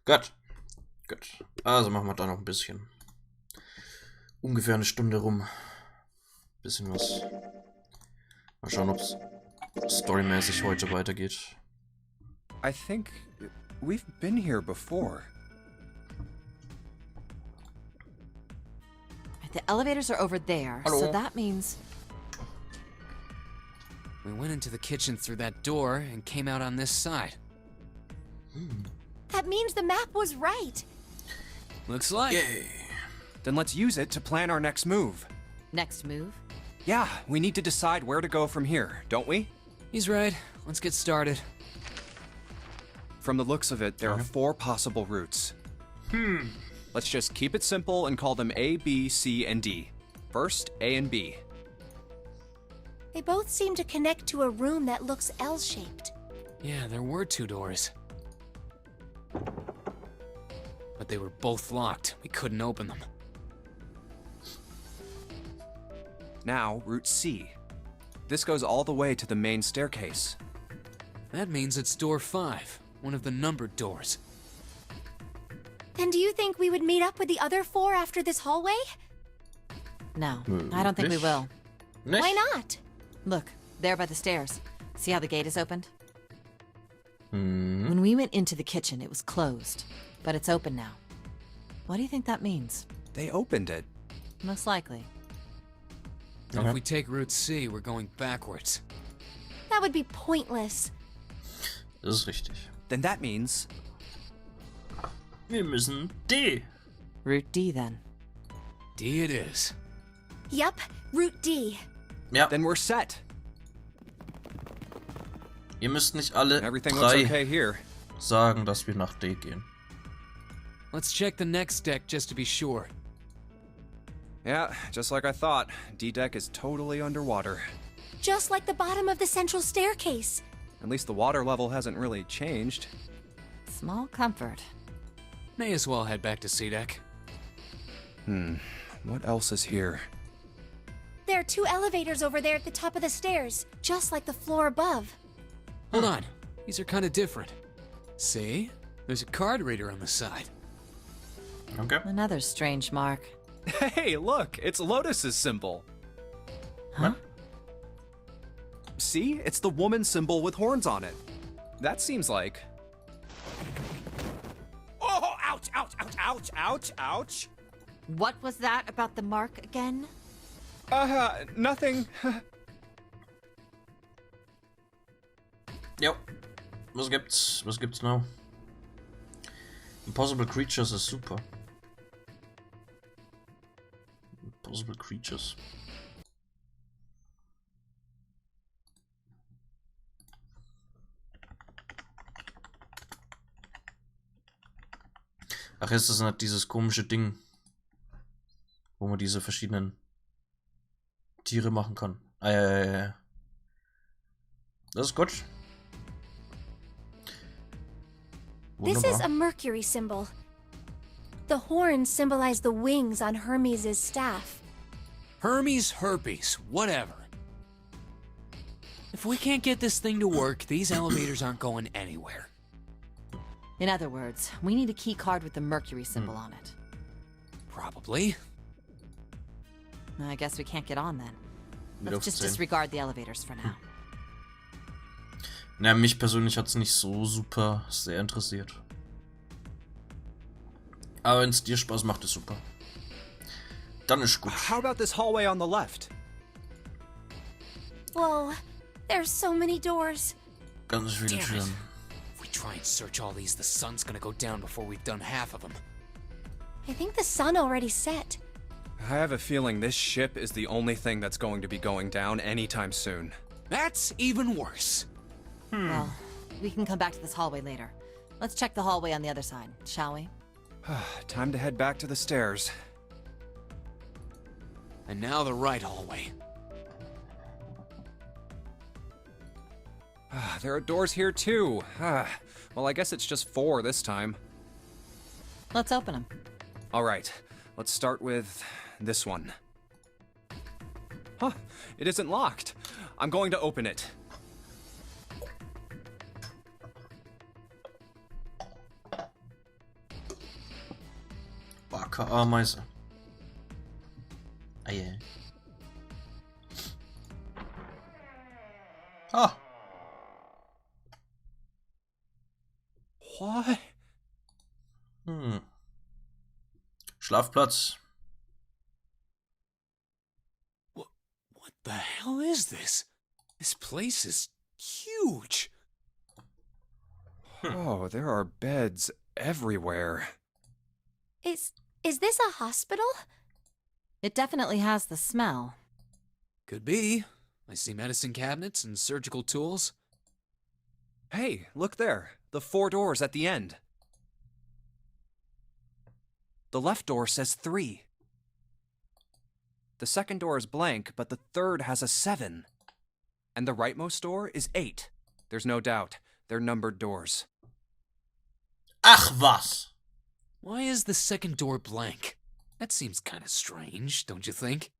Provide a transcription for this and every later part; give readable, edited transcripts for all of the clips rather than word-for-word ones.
Gut. Gut. Also machen wir da noch ein bisschen. Ungefähr eine Stunde rum. Bisschen was. Mal schauen, ob es storymäßig heute weitergeht. I think we've been here before. The elevators are over there, Hello. so that means... We went into the kitchen through that door and came out on this side. That means the map was right. Looks like. Yay. Then let's use it to plan our next move. Next move? Yeah, we need to decide where to go from here, don't we? He's right. Let's get started. From the looks of it, there are 4 possible routes. Let's just keep it simple and call them A, B, C, and D. First, A and B. They both seem to connect to a room that looks L-shaped. Yeah, there were 2 doors. But they were both locked. We couldn't open them. Now, Route C. This goes all the way to the main staircase. That means it's door 5, one of the numbered doors. Then do you think we would meet up with the other 4 after this hallway? No, I don't think we will. Nicht? Why not? Look, there by the stairs. See how the gate is opened? Hm. When we went into the kitchen, it was closed, but it's open now. What do you think that means? They opened it. Most likely. Now, if we take Route C, we're going backwards. That would be pointless. Das ist richtig. Then that means... Wir müssen D. Route D, then. D it is. Yup, Route D. Ja, Then we're set. ihr müsst nicht alle Everything looks 3 okay here. sagen, dass wir nach D gehen. Let's check the next deck just to be sure. Yeah, just like I thought. D-Deck is totally underwater. Just like the bottom of the central staircase. At least the water level hasn't really changed. Small comfort. May as well head back to C deck. What else is here? There are 2 elevators over there at the top of the stairs, just like the floor above. Hold on. These are kind of different. See? There's a card reader on the side. Okay. Another strange mark. Hey, look! It's Lotus's symbol. Huh? See? It's the woman symbol with horns on it. That seems like... Oh, ouch, ouch, ouch, ouch, ouch, ouch! What was that about the mark again? Nothing. Jo. Was gibt's? Was gibt's noch? Impossible Creatures ist super. Impossible Creatures. Ach, ist das nicht dieses komische Ding, wo man diese verschiedenen Tiere machen kann? Ah, ja. Das ist gut. This is Wunderbar. a Mercury symbol. The horns symbolize the wings on Hermes' staff. Hermes, herpes, whatever. If we can't get this thing to work, these elevators aren't going anywhere. In other words, we need a key card with the Mercury symbol on it. Probably. I guess we can't get on then. Wieder Let's just 10. disregard the elevators for now. Na, mich persönlich hat es nicht so super sehr interessiert. Aber wenn es dir Spaß macht, ist super. Dann ist gut. How about this hallway on the left? Whoa, there's so many doors. Ganz viele Damn it. Türen. If we try and search all these, the sun's gonna go down before we've done half of them. I think the sun already set. I have a feeling this ship is the only thing that's going to be going down anytime soon. That's even worse. Well, we can come back to this hallway later. Let's check the hallway on the other side, shall we? Time to head back to the stairs. And now the right hallway. There are doors here too. Well, I guess it's just 4 this time. Let's open them. All right, let's start with this one. Huh, it isn't locked. I'm going to open it. aka Ameise. Ah, yeah. Ah. What? Schlafplatz. What the hell is this? This place is huge. Oh, there are beds everywhere. Is this a hospital? It definitely has the smell. Could be. I see medicine cabinets and surgical tools. Hey, look there. The 4 doors at the end. The left door says 3. The second door is blank, but the third has a 7. And the rightmost door is 8. There's no doubt. They're numbered doors. Ach was! Why is the second door blank? That seems kind of strange, don't you think?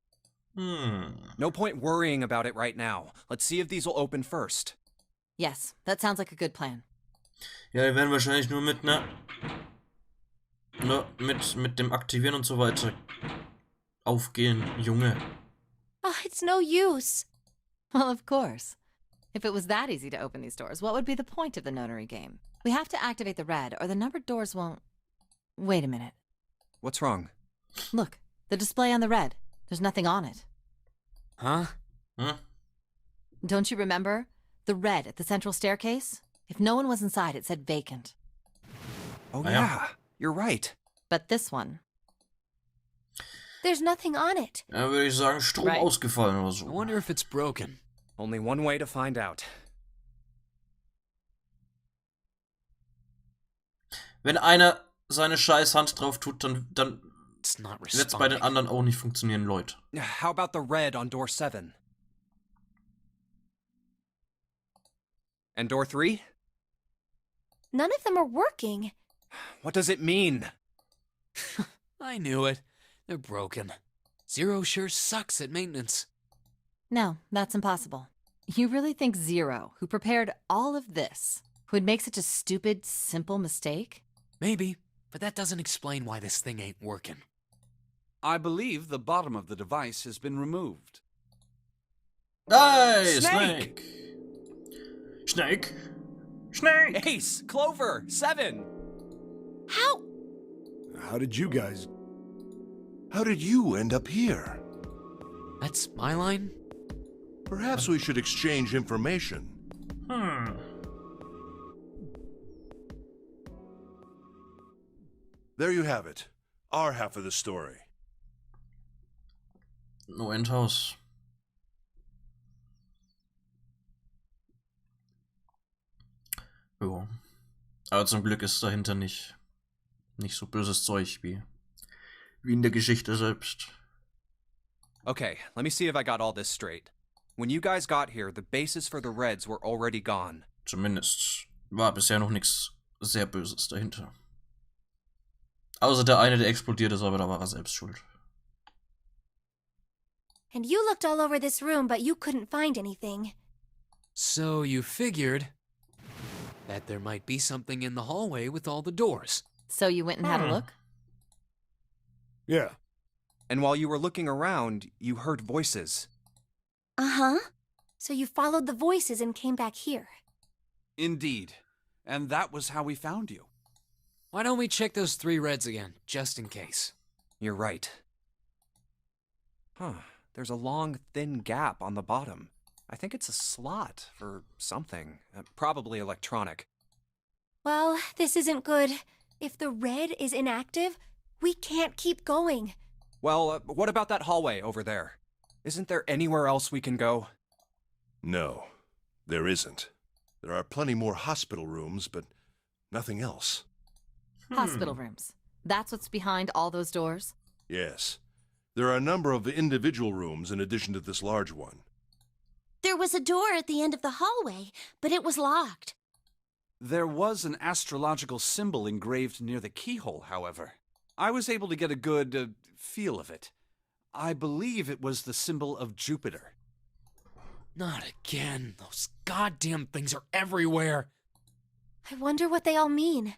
No point worrying about it right now. Let's see if these will open first. Yes, that sounds like a good plan. Ja, die werden wahrscheinlich nur mit mit dem Aktivieren und so weiter aufgehen, Junge. Oh, it's no use. Well, of course. If it was that easy to open these doors, what would be the point of the notary game? We have to activate the red, or the numbered doors won't... Wait a minute. What's wrong? Look, the display on the red. There's nothing on it. Huh? Hm? Don't you remember? The red at the central staircase? If no one was inside, it said vacant. Oh, Ah, ja. yeah. You're right. But this one... There's nothing on it. Ja, würde ich sagen, Strom Right. ausgefallen oder I so. wonder if it's broken. Only one way to find out. Wenn einer seine scheiß Hand drauf tut, dann It's not wird's bei den responding. anderen auch nicht funktionieren, Leute. How about the red on door 7? And door 3? None of them are working. What does it mean? I knew it. They're broken. Zero sure sucks at maintenance. No, that's impossible. You really think Zero, who prepared all of this, would make such a stupid, simple mistake? Maybe, but that doesn't explain why this thing ain't working. I believe the bottom of the device has been removed. Hey, Snake! Snake! Snake! Ace! Clover! 7! How? How did you end up here? That's my line? Perhaps we should exchange information. There you have it. Our half of the story. No Endhaus. Jo. Aber zum Glück ist dahinter nicht so böses Zeug wie in der Geschichte selbst. Okay, let me see if I got all this straight. When you guys got here, the bases for the Reds were already gone. Zumindest war bisher noch nichts sehr Böses dahinter. Außer der eine, der explodiert ist, aber da war er selbst schuld. And you looked all over this room, but you couldn't find anything. So you figured that there might be something in the hallway with all the doors. So you went and had a look? Yeah. And while you were looking around, you heard voices. Uh-huh. So you followed the voices and came back here. Indeed. And that was how we found you. Why don't we check those 3 reds again, just in case? You're right. Huh. There's a long, thin gap on the bottom. I think it's a slot for something. Probably electronic. Well, this isn't good. If the red is inactive, we can't keep going. Well, what about that hallway over there? Isn't there anywhere else we can go? No, there isn't. There are plenty more hospital rooms, but nothing else. Hospital rooms. That's what's behind all those doors? Yes. There are a number of individual rooms in addition to this large one. There was a door at the end of the hallway, but it was locked. There was an astrological symbol engraved near the keyhole, however. I was able to get a good feel of it. I believe it was the symbol of Jupiter. Not again. Those goddamn things are everywhere. I wonder what they all mean.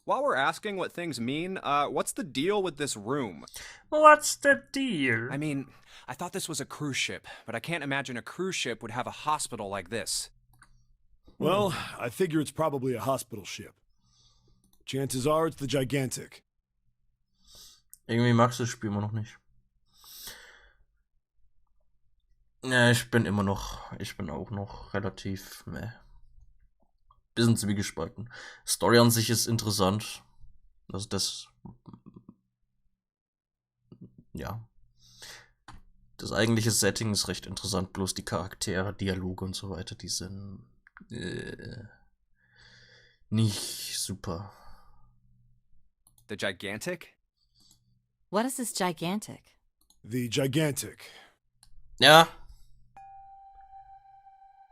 While we're asking what things mean, what's the deal with this room? What's the deal? I mean, I thought this was a cruise ship, but I can't imagine a cruise ship would have a hospital like this. Well, I figure it's probably a hospital ship. Chances are it's the Gigantic. Irgendwie magst du das Spiel immer noch nicht. Ja, ich bin auch noch relativ, bisschen zwiegespalten. Story an sich ist interessant. Also ja. Das eigentliche Setting ist recht interessant, bloß die Charaktere, Dialoge und so weiter, die sind nicht super. The Gigantic? What is this gigantic? The Gigantic. Ja.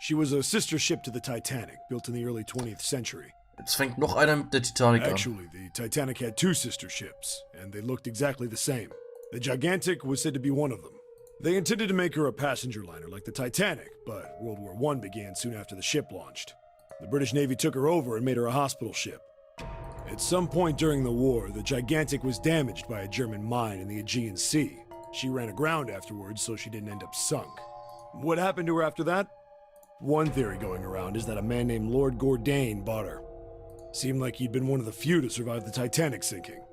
She was a sister ship to the Titanic, built in the early 20th century. Jetzt fängt noch einer mit der Titanic an. Actually, the Titanic had two sister ships, and they looked exactly the same. The Gigantic was said to be one of them. They intended to make her a passenger liner like the Titanic, but World War I began soon after the ship launched. The British Navy took her over and made her a hospital ship. At some point during the war, the Gigantic was damaged by a German mine in the Aegean Sea. She ran aground afterwards, so she didn't end up sunk. What happened to her after that? One theory going around is that a man named Lord Gourdane bought her. Seemed like he'd been one of the few to survive the Titanic sinking.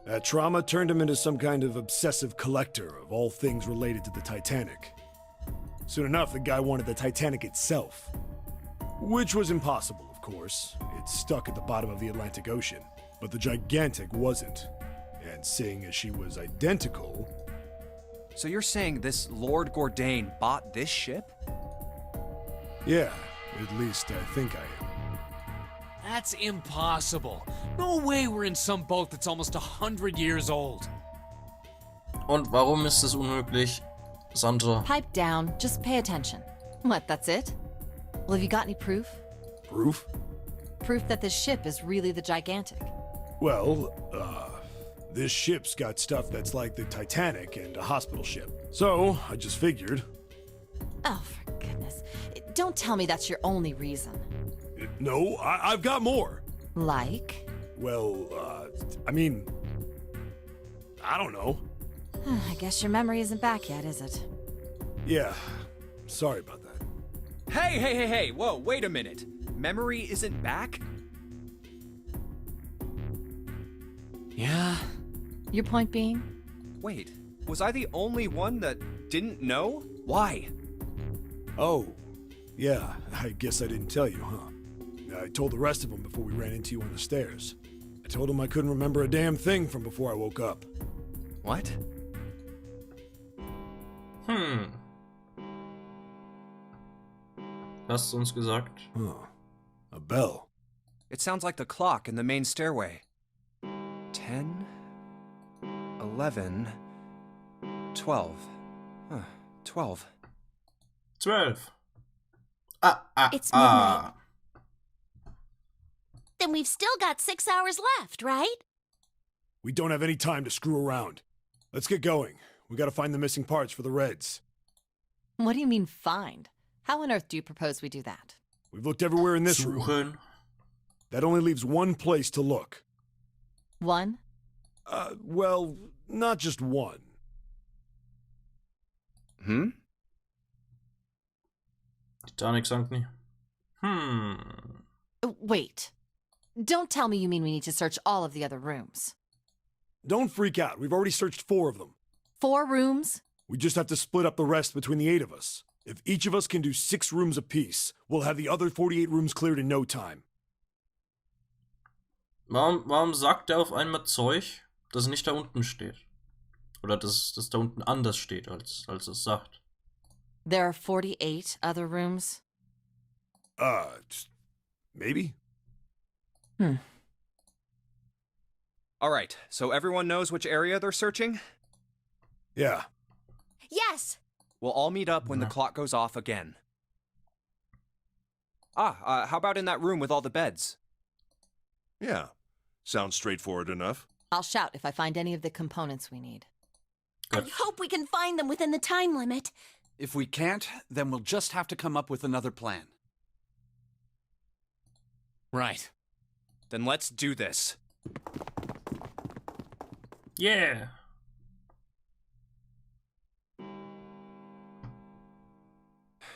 That trauma turned him into some kind of obsessive collector of all things related to the Titanic. Soon enough, the guy wanted the Titanic itself. Which was impossible, of course. It's stuck at the bottom of the Atlantic Ocean. But the Gigantic wasn't. And seeing as she was identical... So you're saying this Lord Gourdane bought this ship? Yeah, at least I think I am. That's impossible. No way we're in some boat that's almost 100 years old. Und warum ist es unmöglich, Sandra? Pipe down, just pay attention. What, that's it? Well, have you got any proof? Proof? Proof that this ship is really the Gigantic. Well, this ship's got stuff that's like the Titanic and a hospital ship. So, I just figured... Oh, for goodness. Don't tell me that's your only reason. No, I've got more. Like? Well, I mean... I don't know. I guess your memory isn't back yet, is it? Yeah, sorry about that. Hey, whoa, wait a minute. Memory isn't back? Yeah? Your point being? Wait, was I the only one that didn't know? Why? Oh, yeah, I guess I didn't tell you, huh? I told the rest of them before we ran into you on the stairs. I told them I couldn't remember a damn thing from before I woke up. What? Hast du uns gesagt? Huh. A bell. It sounds like the clock in the main stairway. 10, 11, 12. 12. 12. It's midnight. Then we've still got 6 hours left, right? We don't have any time to screw around. Let's get going. We gotta find the missing parts for the Reds. What do you mean, find? How on earth do you propose we do that? We've looked everywhere in this room. Suchen. That only leaves one place to look. One? Well, not just one. Titanic sank nie. Wait. Don't tell me you mean we need to search all of the other rooms. Don't freak out. We've already searched 4 of them. 4 rooms? We just have to split up the rest between the 8 of us. If each of us can do 6 rooms apiece, we'll have the other 48 rooms cleared in no time. Warum sagt er auf einmal Zeug, das nicht da unten steht? Oder das da unten anders steht, als es sagt? There are 48 other rooms? Maybe? All right, so everyone knows which area they're searching? Yeah. Yes! We'll all meet up when the clock goes off again. How about in that room with all the beds? Yeah, sounds straightforward enough. I'll shout if I find any of the components we need. I hope we can find them within the time limit. If we can't, then we'll just have to come up with another plan. Right. Then let's do this. Yeah.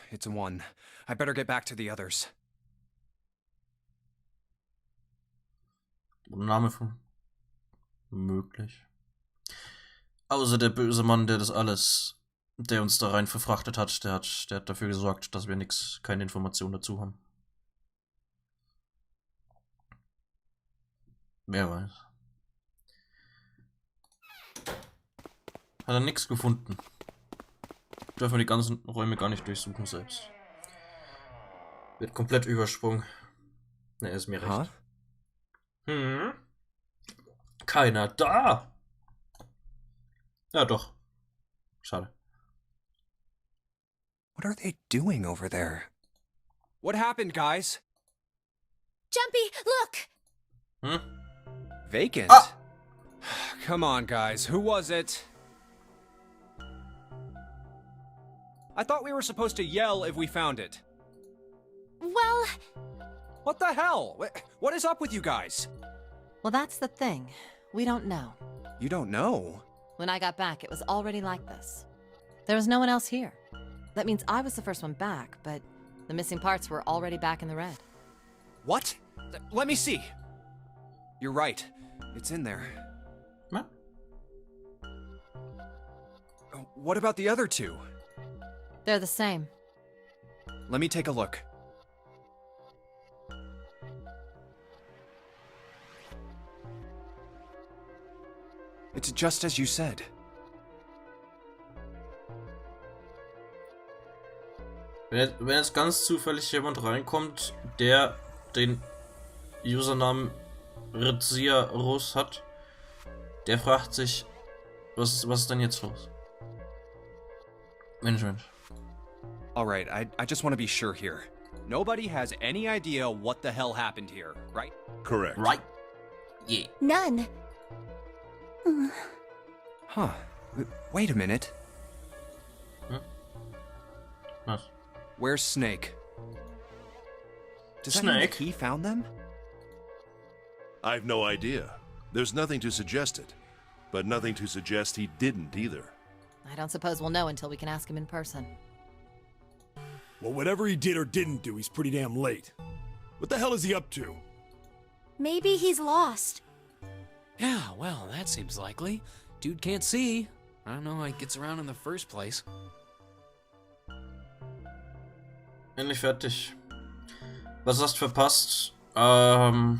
It's a 1. I better get back to the others. Name von möglich. Außer der böse Mann, der uns da rein verfrachtet hat, der hat dafür gesorgt, dass wir keine Informationen dazu haben. Wer weiß. Hat er nichts gefunden. Dürfen wir die ganzen Räume gar nicht durchsuchen selbst. Wird komplett übersprungen. Ne, ist mir recht. Keiner da! Ja, doch. Schade. What are they doing over there? What happened, guys? Jumpy, look! Vacant? Ah! Come on, guys. Who was it? I thought we were supposed to yell if we found it. Well, What the hell? What is up with you guys? Well, that's the thing. We don't know. You don't know? When I got back, it was already like this. There was no one else here. That means I was the first one back, but the missing parts were already back in the red. What? Let me see. You're right. It's in there. What? What about the other 2? They're the same. Let me take a look. It's just as you said. Wenn jetzt ganz zufällig jemand reinkommt, der den Usernamen Rizia-Rus hat, der fragt sich, was ist denn jetzt los? Mensch. Alright, I just want to be sure here. Nobody has any idea what the hell happened here, right? Correct. Right? Yeah. none. Huh. Wait a minute. Was? Where's Snake? Does that mean Snake? he found them? I've no idea. There's nothing to suggest it, but nothing to suggest he didn't either. I don't suppose we'll know until we can ask him in person. Well, whatever he did or didn't do, he's pretty damn late. What the hell is he up to? Maybe he's lost. Yeah, well, that seems likely. Dude can't see. I don't know how he gets around in the first place. Endlich fertig. Was hast du verpasst? Im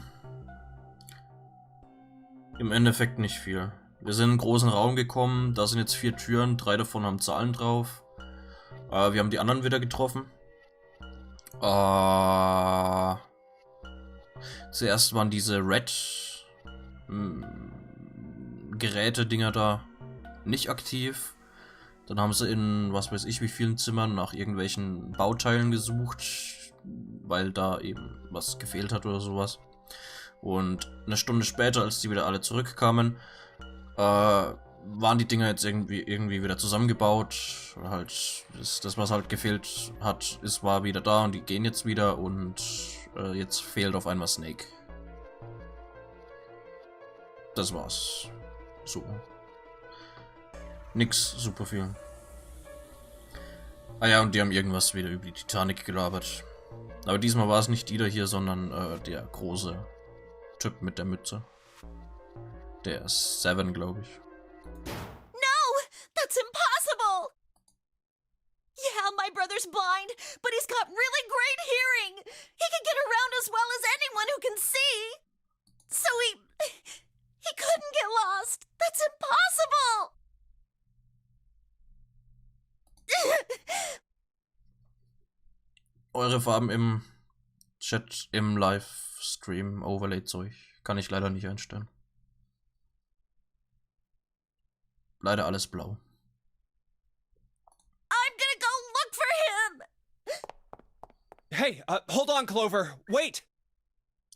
Endeffekt nicht viel. Wir sind in einen großen Raum gekommen, da sind jetzt 4 Türen, 3 davon haben Zahlen drauf. Wir haben die anderen wieder getroffen. Zuerst waren diese Red-Geräte-Dinger da nicht aktiv. Dann haben sie in, was weiß ich, wie vielen Zimmern nach irgendwelchen Bauteilen gesucht, weil da eben was gefehlt hat oder sowas. Und eine Stunde später, als die wieder alle zurückkamen, waren die Dinger jetzt irgendwie wieder zusammengebaut. Halt, das was halt gefehlt hat, war wieder da und die gehen jetzt wieder und jetzt fehlt auf einmal Snake. Das war's. So. Nix super viel. Ah ja, und die haben irgendwas wieder über die Titanic gelabert. Aber diesmal war es nicht Ida hier, sondern der große Typ mit der Mütze. Der ist 7, glaube ich. No! That's impossible! Yeah, my brother's blind, but he's got really great hearing. He can get around as well as anyone who can see. So he couldn't get lost. That's impossible! Eure Farben im Chat, im Livestream, Overlay-Zeug kann ich leider nicht einstellen. Leider alles blau. I'm gonna go look for him! Hey, hold on, Clover. Wait!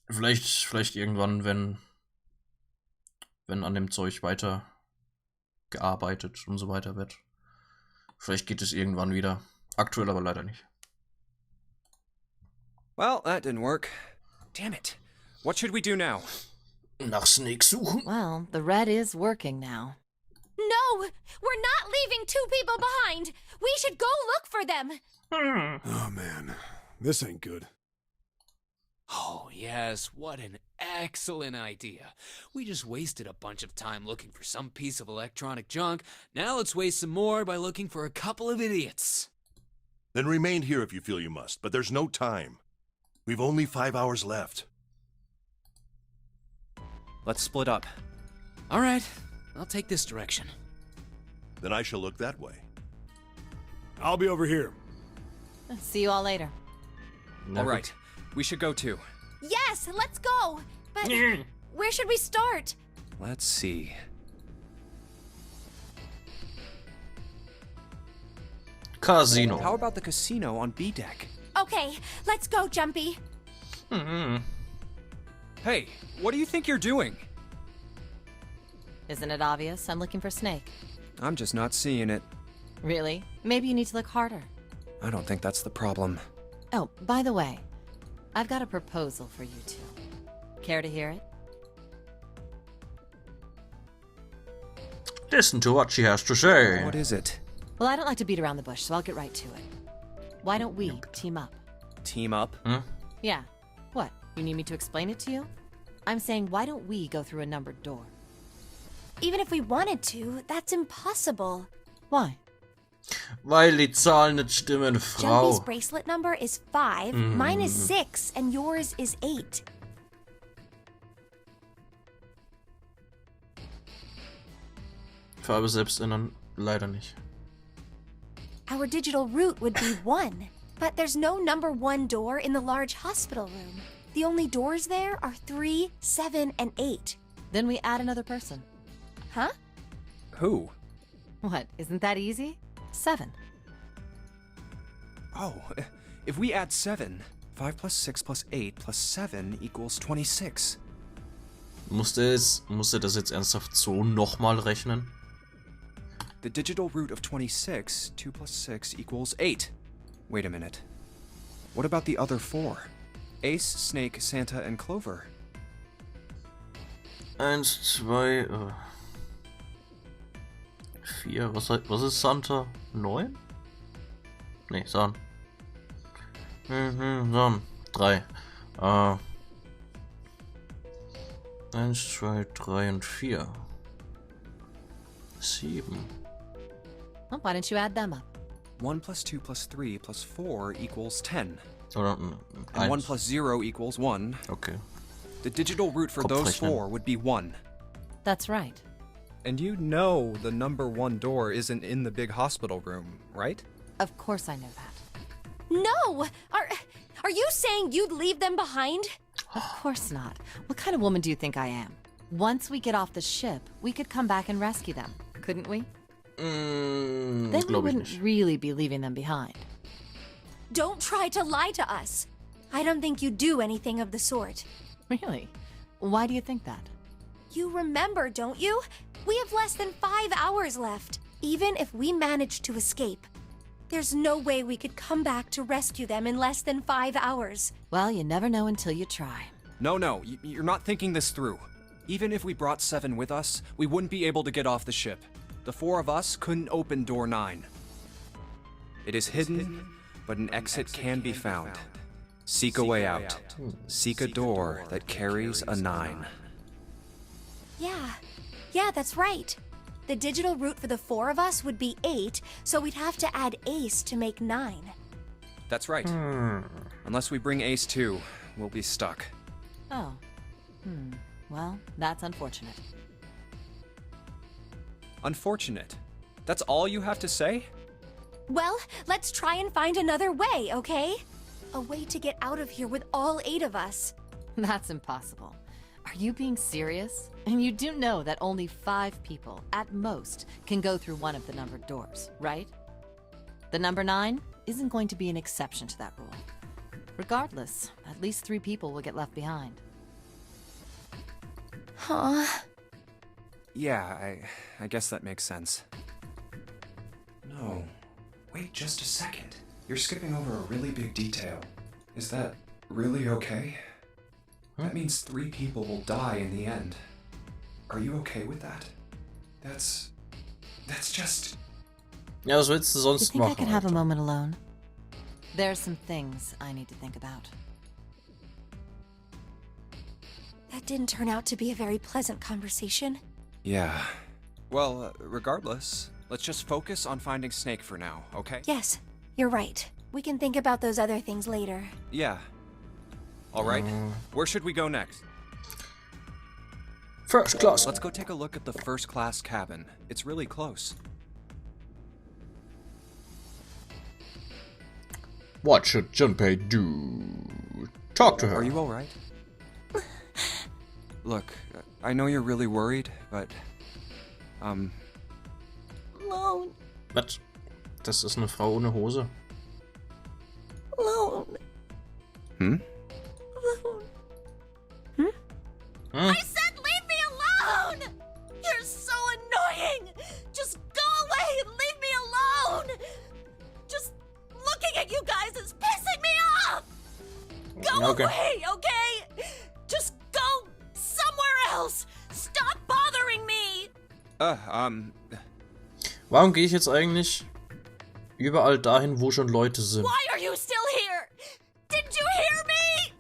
Vielleicht irgendwann, wenn an dem Zeug weiter gearbeitet und so weiter wird. Vielleicht geht es irgendwann wieder. Aktuell aber leider nicht. Well, that didn't work. Damn it. What should we do now? Nach Snake suchen. Well, the red is working now. No! We're not leaving two people behind! We should go look for them! Oh man, this ain't good. Oh, yes, what an excellent idea. We just wasted a bunch of time looking for some piece of electronic junk. Now let's waste some more by looking for a couple of idiots. Then remain here if you feel you must, but there's no time. We've only 5 hours left. Let's split up. All right, I'll take this direction. Then I shall look that way. I'll be over here. See you all later. All right, we should go too. Yes, let's go! But where should we start? Let's see. Casino. How about the casino on B deck? Okay, let's go, Jumpy. Hey, what do you think you're doing? Isn't it obvious? I'm looking for Snake. I'm just not seeing it. Really? Maybe you need to look harder. I don't think that's the problem. Oh, by the way, I've got a proposal for you two. Care to hear it? Listen to what she has to say. What is it? Well, I don't like to beat around the bush, so I'll get right to it. Why don't we team up? Team up? Yeah. What? You need me to explain it to you? I'm saying, why don't we go through a numbered door? Even if we wanted to, that's impossible. Why? Weil die Zahlen nicht stimmen, Jumpy's Frau. bracelet number is 5, mine is 6, and yours is 8. Farbe selbst ändern, leider nicht. Our digital route would be 1, but there's no number 1 door in the large hospital room. The only doors there are 3, 7, and 8. Then we add another person. Huh? Who? What? Isn't that easy? 7. Oh, if we add 7, 5 plus 6 plus 8 plus 7 equals 26. Musste das jetzt ernsthaft so nochmal rechnen? The digital root of 26, 2 plus 6 equals 8. Wait a minute. What about the other 4? Ace, Snake, Santa, and Clover. 1, 2, 4. Was ist Santa? 9? Nee, San. San. 3. 1, 2, 3 und 4. 7. Well, why don't you add them up? 1 plus 2 plus 3 plus 4 equals 10. Oder And 1 plus 0 equals 1. Okay. The digital root for those Kopfrechnen. 4 would be 1. That's right. And you know the number 1 door isn't in the big hospital room, right? Of course I know that. No! Are you saying you'd leave them behind? Of course not. What kind of woman do you think I am? Once we get off the ship, we could come back and rescue them, couldn't we? Then we Glaube ich wouldn't nicht. really be leaving them behind. Don't try to lie to us. I don't think you do anything of the sort. Really? Why do you think that? You remember, don't you? We have less than 5 hours left. Even if we manage to escape, there's no way we could come back to rescue them in less than 5 hours. Well, you never know until you try. No, you're not thinking this through. Even if we brought 7 with us, we wouldn't be able to get off the ship. The 4 of us couldn't open door 9. It is hidden, but an exit can be found. Seek a way out. Seek a door that carries a 9. Yeah, that's right. The digital root for the 4 of us would be 8, so we'd have to add Ace to make 9. That's right. Unless we bring Ace too, we'll be stuck. Oh. Well, that's unfortunate. Unfortunate. That's all you have to say? Well, let's try and find another way, okay? A way to get out of here with all 8 of us. That's impossible. Are you being serious? And you do know that only 5 people, at most, can go through one of the numbered doors, right? The number 9 isn't going to be an exception to that rule. Regardless, at least 3 people will get left behind. Huh? Yeah, I guess that makes sense. No. Wait just a second. You're skipping over a really big detail. Is that really okay? That means 3 people will die in the end. Are you okay with that? That's just... Ja, was willst du You sonst think I machen? could have a Alter? moment alone? There are some things I need to think about. That didn't turn out to be a very pleasant conversation. Yeah. Well, regardless, let's just focus on finding Snake for now, okay? Yes, you're right. We can think about those other things later. Yeah. All right. Where should we go next? First class. Let's go take a look at the first class cabin. It's really close. What should Junpei do? Talk to her. Are you all right? Look, I know you're really worried, but Alone. Was? Das ist eine Frau ohne Hose. Alone. Hmm? Alone. Hm? I said leave me alone! You're so annoying! Just go away and leave me alone! Just looking at you guys is pissing me off! Go Okay. away, okay? Just go somewhere else! Stop bothering me! Warum gehe ich jetzt eigentlich überall dahin, wo schon Leute sind? Why are you still here? Didn't you hear me?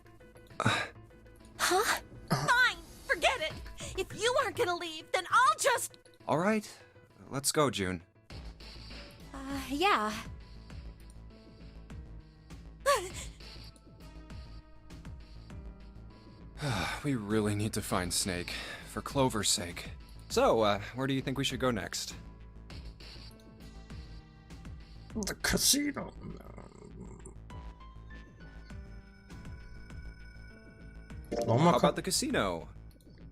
Huh? Fine, forget it. If you aren't gonna leave, then I'll just... all right. Let's go, June. Yeah. We really need to find Snake, for Clover's sake. So, where do you think we should go next? The casino. How Nochmal, about the casino?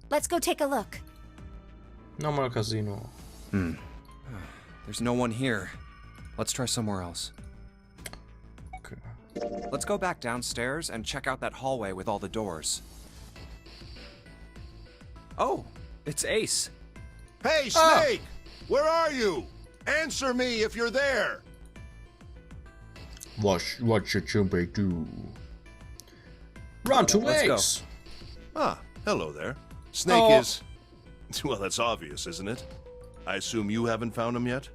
Let's go take a look. nochmal Casino. There's no one here. Let's try somewhere else. Okay. Let's go back downstairs and check out that hallway with all the doors. Oh, it's Ace. Hey, Snake! Where are you? Answer me if you're there! What should Junpei do? Run to Let's go. Ace. Ah, hello there. Snake Oh. is... Well, that's obvious, isn't it? I assume you haven't found him yet?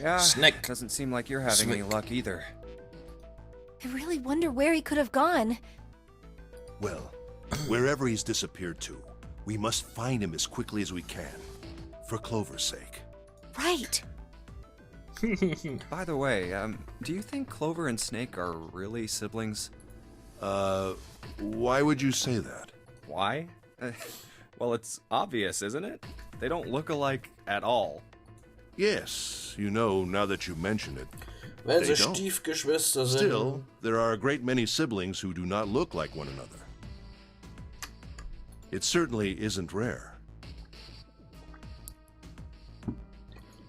Yeah, Snake. doesn't seem like you're having any Snake. luck either. I really wonder where he could have gone. Well, wherever he's disappeared to, we must find him as quickly as we can. For Clover's sake. Right. By the way, do you think Clover and Snake are really siblings? Why would you say that? Why? Well, it's obvious, isn't it? They don't look alike at all. Yes, you know, now that you mention it. Wenn They sie don't. Stiefgeschwister sind. Still, there are a great many siblings who do not look like one another. It certainly isn't rare.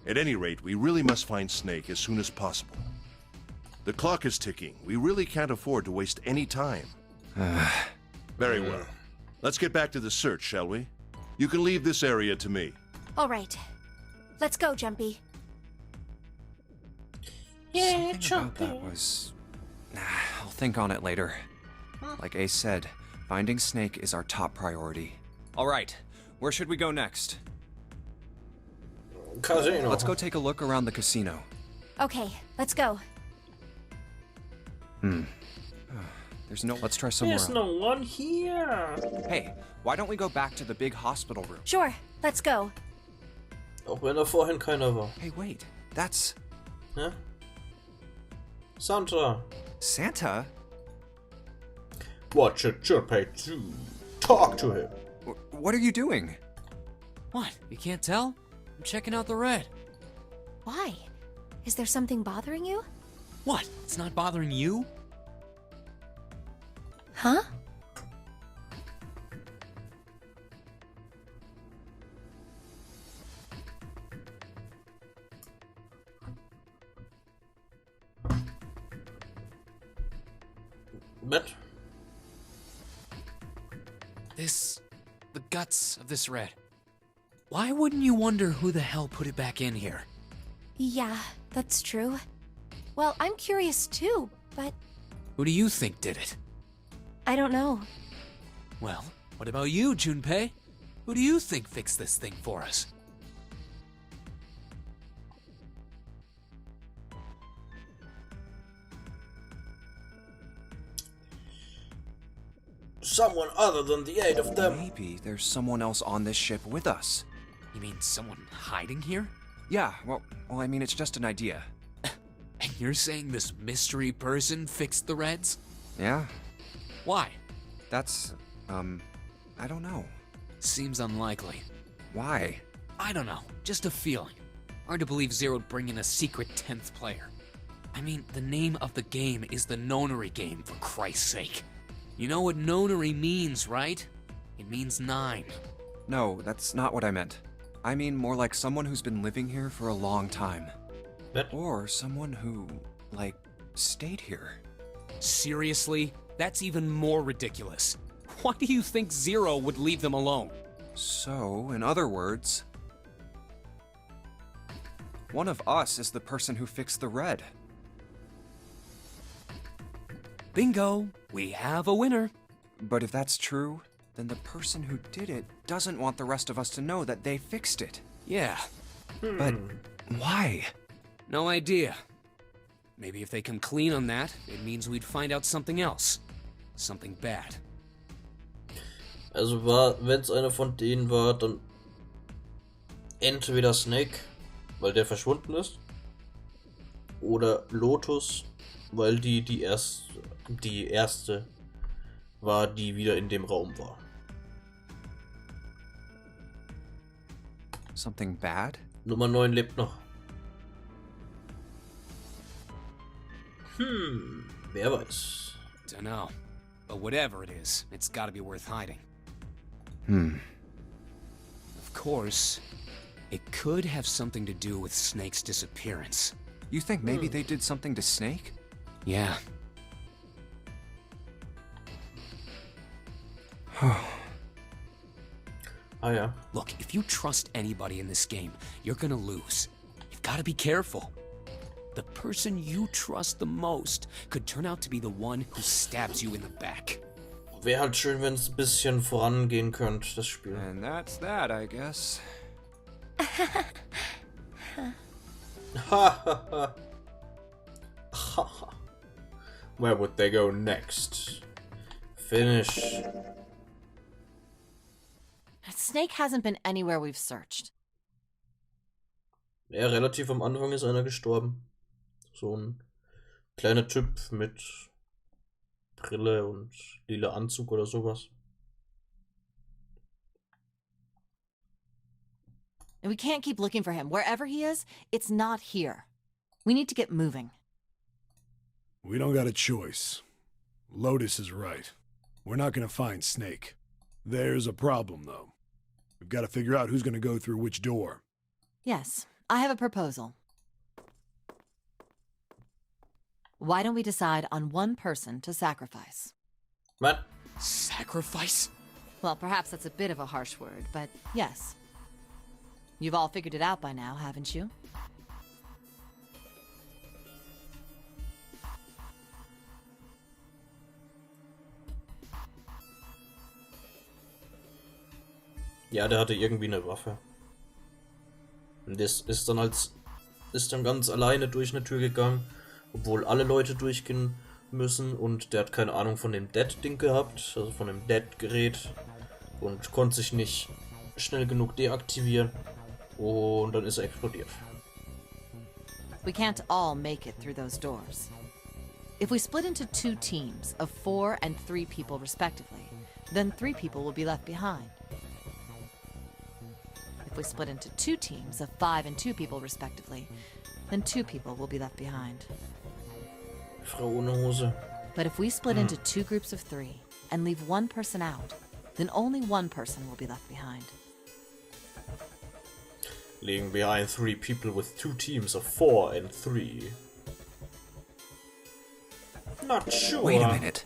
At any rate, we really must find Snake as soon as possible. The clock is ticking. We really can't afford to waste any time. Very well. Let's get back to the search, shall we? You can leave this area to me. All right. Let's go, Jumpy. Yeah, Something about that was... I'll think on it later. Like Ace said, finding Snake is our top priority. All right, where should we go next? Casino. Let's go take a look around the casino. Okay, let's go. There's no... Let's try somewhere There's else. no one here. Hey, why don't we go back to the big hospital room? Sure, let's go. Auch wenn da vorhin keiner war. Hey, wait, that's... Hä? Santa. Santa? What should Junpei do? Talk to him. What are you doing? What? You can't tell? I'm checking out the red. Why? Is there something bothering you? What? It's not bothering you? Huh? Mit? The guts of this red. Why wouldn't you wonder who the hell put it back in here? Yeah, that's true. Well, I'm curious too, but Who do you think did it? I don't know. Well, what about you, Junpei? Who do you think fixed this thing for us? Someone other than the 8 of them. Maybe there's someone else on this ship with us. You mean someone hiding here? Yeah, well, I mean, it's just an idea. And you're saying this mystery person fixed the Reds? Yeah, Why? that's, I don't know. Seems unlikely. Why? I don't know, just a feeling. Hard to believe Zero'd bring in a secret 10th player. I mean, the name of the game is the Nonary game, for Christ's sake. You know what Nonary means, right? It means 9. No, that's not what I meant. I mean more like someone who's been living here for a long time. What? Or someone who, like, stayed here. Seriously? That's even more ridiculous. Why do you think Zero would leave them alone? So, in other words, one of us is the person who fixed the red. Bingo! We have a winner. But if that's true, then the person who did it doesn't want the rest of us to know that they fixed it. Yeah, But why? no idea. Maybe if they come clean on that, it means we'd find out something else. Something bad. Also wenn es einer von denen war, dann entweder Snake, weil der verschwunden ist, oder Lotus, weil die erste war, die wieder in dem Raum war. Something bad? Nummer 9 lebt noch. Wer weiß. Dunno. But whatever it is, it's gotta be worth hiding. Of course, it could have something to do with Snake's disappearance. You think maybe they did something to Snake? Yeah. Ah ja. Look, if you trust anybody in this game, you're gonna lose. You've gotta be careful. The person you trust the most could turn out to be the one who stabs you in the back. Wäre halt schön, wenn es ein bisschen vorangehen könnte, das Spiel. And that's that, I guess. Where would they go next? Finish. Snake hasn't been anywhere we've searched. Ja, relativ am Anfang ist einer gestorben. So ein kleiner Typ mit Brille und lila Anzug oder sowas. And we can't keep looking for him. Wherever he is, it's not here. We need to get moving. We don't got a choice. Lotus is right. We're not gonna find Snake. There's a problem, though. We've got to figure out who's gonna go through which door. Yes, I have a proposal. Why don't we decide on one person to sacrifice? What? Sacrifice? Well, perhaps that's a bit of a harsh word, but yes. You've all figured it out by now, haven't you? Ja, der hatte irgendwie eine Waffe. Und das ist dann ganz alleine durch eine Tür gegangen, obwohl alle Leute durchgehen müssen, und der hat keine Ahnung von dem Dead-Ding gehabt, also von dem Dead-Gerät, und konnte sich nicht schnell genug deaktivieren, und dann ist er explodiert. We can't all make it through those doors. If we split into 2 teams of 4 and 3 people respectively, then 3 people will be left behind. If we split into 2 teams of 5 and 2 people respectively, then 2 people will be left behind. Frau ohne Hose. But if we split into 2 groups of 3 and leave 1 person out, then only 1 person will be left behind. Leaving behind 3 people with 2 teams of 4 and 3. Not sure. Wait a minute.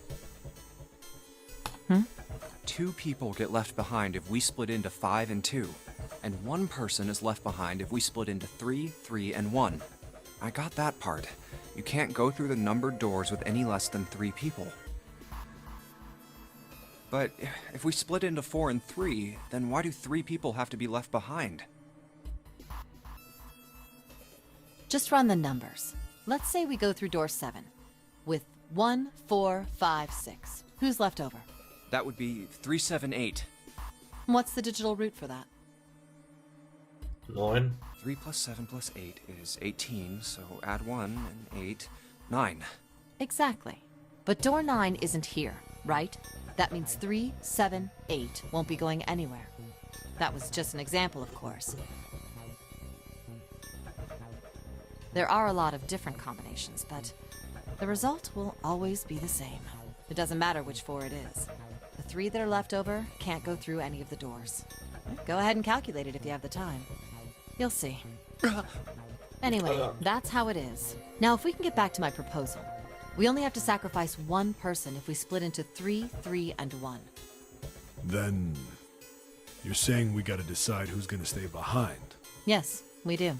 2 people get left behind if we split into 5 and 2. And 1 person is left behind if we split into 3, 3, and 1. I got that part. You can't go through the numbered doors with any less than 3 people. But if we split into 4 and 3, then why do 3 people have to be left behind? Just run the numbers. Let's say we go through door 7 with 1, 4, 5, 6. Who's left over? That would be 3, 7, 8. What's the digital root for that? 9. 3 plus 7 plus 8 is 18, so add 1 and 8, 9. Exactly. But door 9 isn't here, right? That means 3, 7, 8 won't be going anywhere. That was just an example, of course. There are a lot of different combinations, but the result will always be the same. It doesn't matter which 4 it is. The 3 that are left over can't go through any of the doors. Go ahead and calculate it if you have the time. You'll see. Anyway, that's how it is. Now, if we can get back to my proposal, we only have to sacrifice 1 person if we split into 3, 3, and 1. Then you're saying we gotta decide who's gonna stay behind. Yes, we do.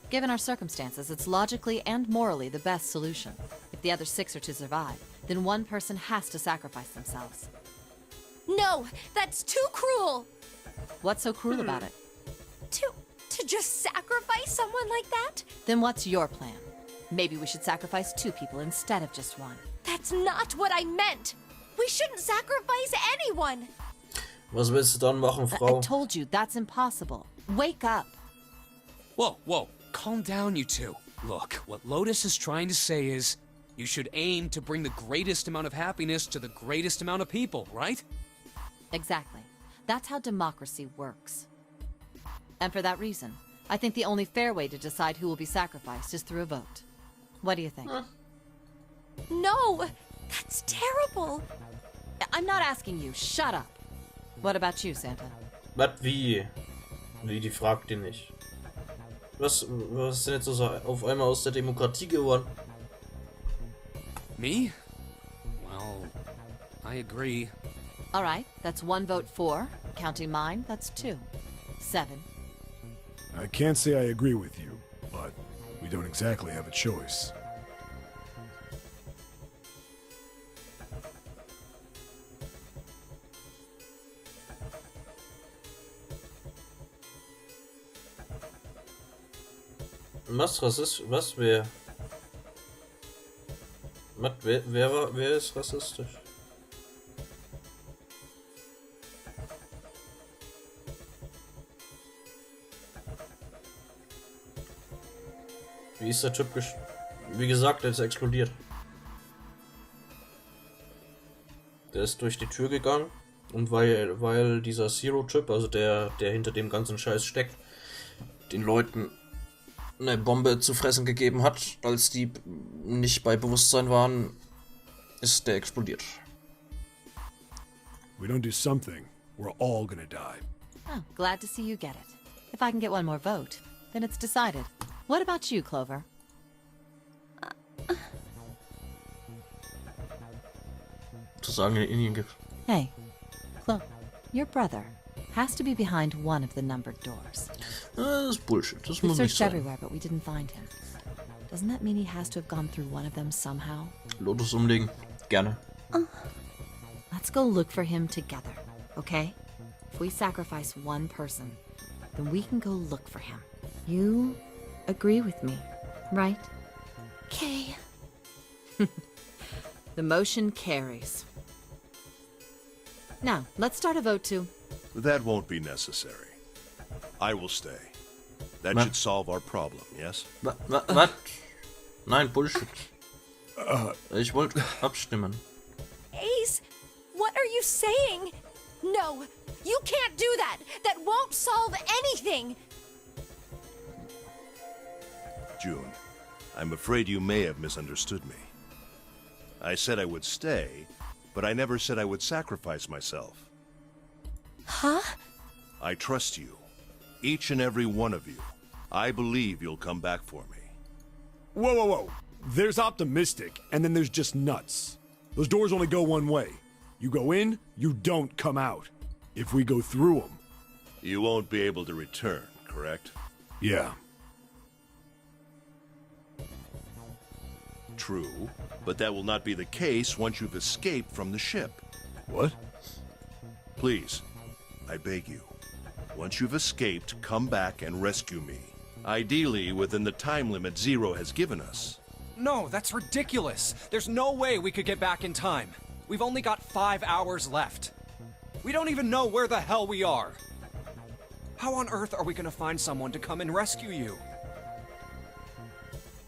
Given our circumstances, it's logically and morally the best solution. If the other 6 are to survive, then 1 person has to sacrifice themselves. No, that's too cruel. What's so cruel about it? To just sacrifice someone like that? Then what's your plan? Maybe we should sacrifice 2 people instead of just 1. That's not what I meant. We shouldn't sacrifice anyone. Was willst du dann machen, I Frau? told you, that's impossible. Wake up. Whoa, whoa, calm down, you two. Look, what Lotus is trying to say is, you should aim to bring the greatest amount of happiness to the greatest amount of people, right? Exactly. That's how democracy works. And for that reason, I think the only fair way to decide who will be sacrificed is through a vote. What do you think? No, that's terrible. I'm not asking you. Shut up. What about you, Santa? Was, wie? Wie, die fragt ihn nicht. Was ist denn jetzt so auf einmal aus der Demokratie geworden? Me? Well, I agree. All right, that's 1 vote for. Counting mine, that's 2. 7. I can't say I agree with you, but we don't exactly have a choice. Was rassistisch? Was? Wer? Was? Wer ist rassistisch? Wie ist der Typ Wie gesagt, der ist explodiert. Der ist durch die Tür gegangen und weil dieser Zero-Typ, also der hinter dem ganzen Scheiß steckt, den Leuten eine Bombe zu fressen gegeben hat, als die nicht bei Bewusstsein waren, ist der explodiert. We don't do something, we're all gonna die. Oh, glad to see you get it. If I can get 1 more vote, then it's decided. What about you, Clover? Zu sagen, in Indien gibt. Hey, Clover, your brother has to be behind one of the numbered doors. Das ist Bullshit. Das We muss nicht searched sein. everywhere, but we didn't find him. Doesn't that mean he has to have gone through one of them somehow? Lotus umlegen. Gerne. Let's go look for him together, okay? If we sacrifice 1 person, then we can go look for him. You agree with me, right? Okay. The motion carries. Now, let's start a vote to... That won't be necessary. I will stay. That Ma- should solve our problem, yes? Was? Nein, Bullshit. Ich wollte abstimmen. Ace, what are you saying? No, you can't do that. That won't solve anything. June, I'm afraid you may have misunderstood me. I said I would stay, but I never said I would sacrifice myself. Huh? I trust you. Each and every one of you. I believe you'll come back for me. Whoa, whoa, whoa. There's optimistic, and then there's just nuts. Those doors only go one way. You go in, you don't come out. If we go through them. You won't be able to return, correct? Yeah. True, but that will not be the case once you've escaped from the ship. What? Please, I beg you. Once you've escaped, come back and rescue me. Ideally, within the time limit Zero has given us. No, that's ridiculous. There's no way we could get back in time. We've only got 5 hours left. We don't even know where the hell we are. How on earth are we gonna find someone to come and rescue you?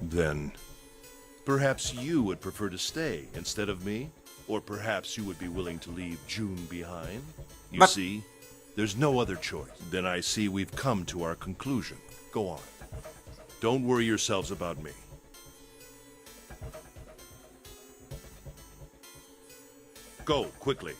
Then, perhaps you would prefer to stay instead of me? Or perhaps you would be willing to leave June behind? You But- see, there's no other choice. Then I see we've come to our conclusion. Go on. Don't worry yourselves about me. Go, quickly.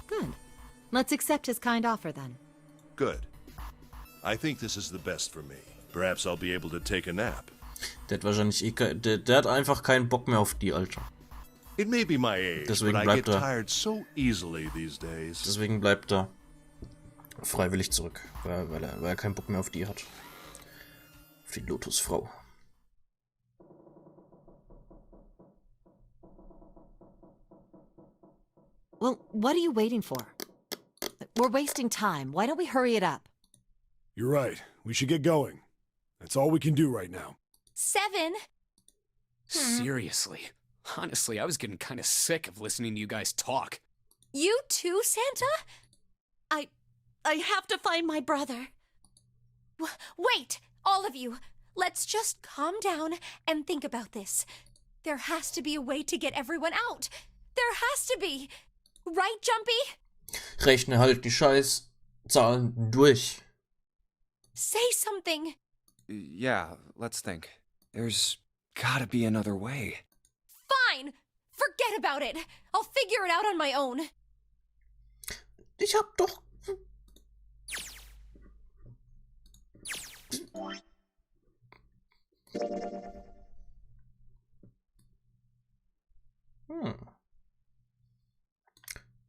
Good. Let's accept his kind offer then. Good. I think this is the best for me. Perhaps I'll be able to take a nap. Der hat wahrscheinlich der hat einfach keinen Bock mehr auf die, Alter. It may be my age, Deswegen but I bleibt get er. tired so easily these days. Deswegen bleibt er freiwillig zurück, weil er keinen Bock mehr auf die hat. Auf die Lotusfrau. Well, what are you waiting for? We're wasting time. Why don't we hurry it up? You're right. We should get going. That's all we can do right now. 7. Seriously. Honestly, I was getting kind of sick of listening to you guys talk. You too, Santa? I have to find my brother. Wait, all of you. Let's just calm down and think about this. There has to be a way to get everyone out. There has to be. Right, Jumpy? Rechne halt die Scheißzahlen durch. Say something. Yeah, let's think. There's gotta be another way. Fine. Forget about it. I'll figure it out on my own. Ich hab doch...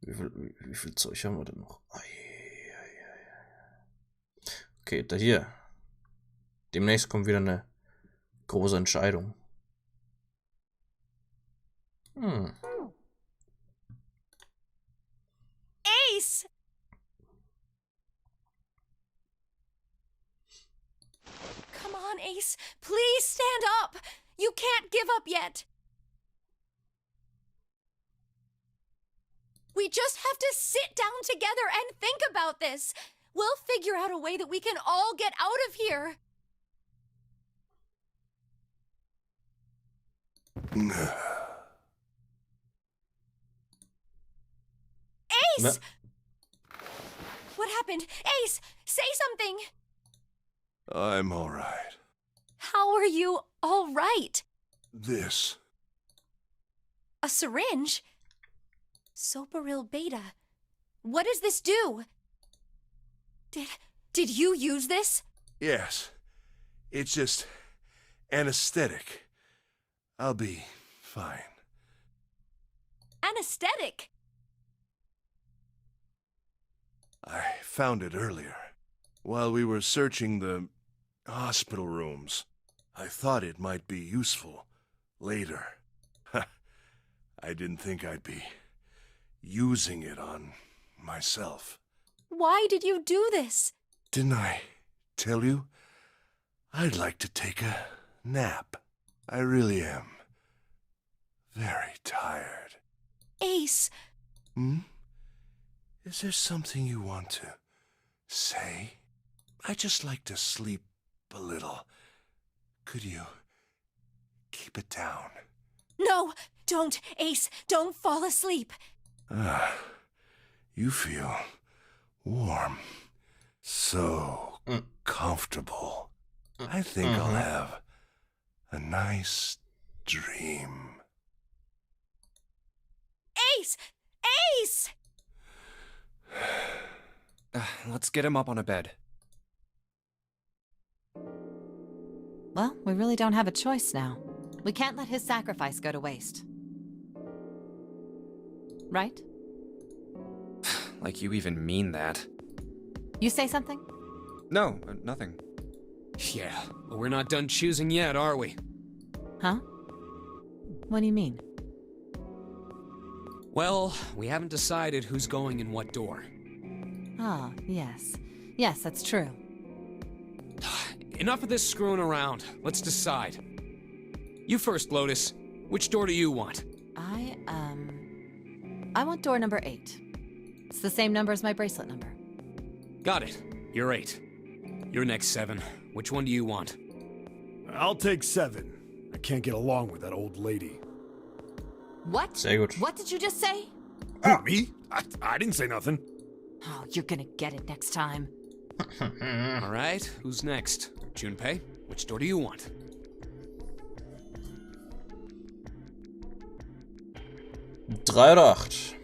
Wie viel Zeug haben wir denn noch? Okay, da hier. Demnächst kommt wieder eine große Entscheidung. Ace! Come on, Ace. Please stand up. You can't give up yet. We just have to sit down together and think about this. We'll figure out a way that we can all get out of here. Ace! What happened? Ace, say something. I'm all right. How are you all right? This. A syringe? Soparil beta. What does this do? Did you use this? Yes. It's just anesthetic. I'll be fine. Anesthetic? I found it earlier. While we were searching the hospital rooms. I thought it might be useful later. I didn't think I'd be using it on myself. Why did you do this? Didn't I tell you? I'd like to take a nap. I really am. Very tired. Ace, Is there something you want to say? I just like to sleep a little. Could you keep it down? no, don't, Ace, don't fall asleep. You feel warm. So comfortable. I think I'll have a nice dream. Ace! Ace! Let's get him up on a bed. Well, we really don't have a choice now. We can't let his sacrifice go to waste. Right? Like you even mean that. You say something? No, nothing. Yeah, but we're not done choosing yet, are we? Huh? What do you mean? Well, we haven't decided who's going in what door. Ah, yes. Yes, that's true. Enough of this screwing around. Let's decide. You first, Lotus. Which door do you want? I want door number 8. It's the same number as my bracelet number. Got it. You're 8. You're next, 7. Which one do you want? I'll take 7. I can't get along with that old lady. What? Sehr gut. What did you just say? Me? I didn't say nothing. Oh, you're gonna get it next time. All right, who's next? Junpei, which door do you want? Drei oder 8?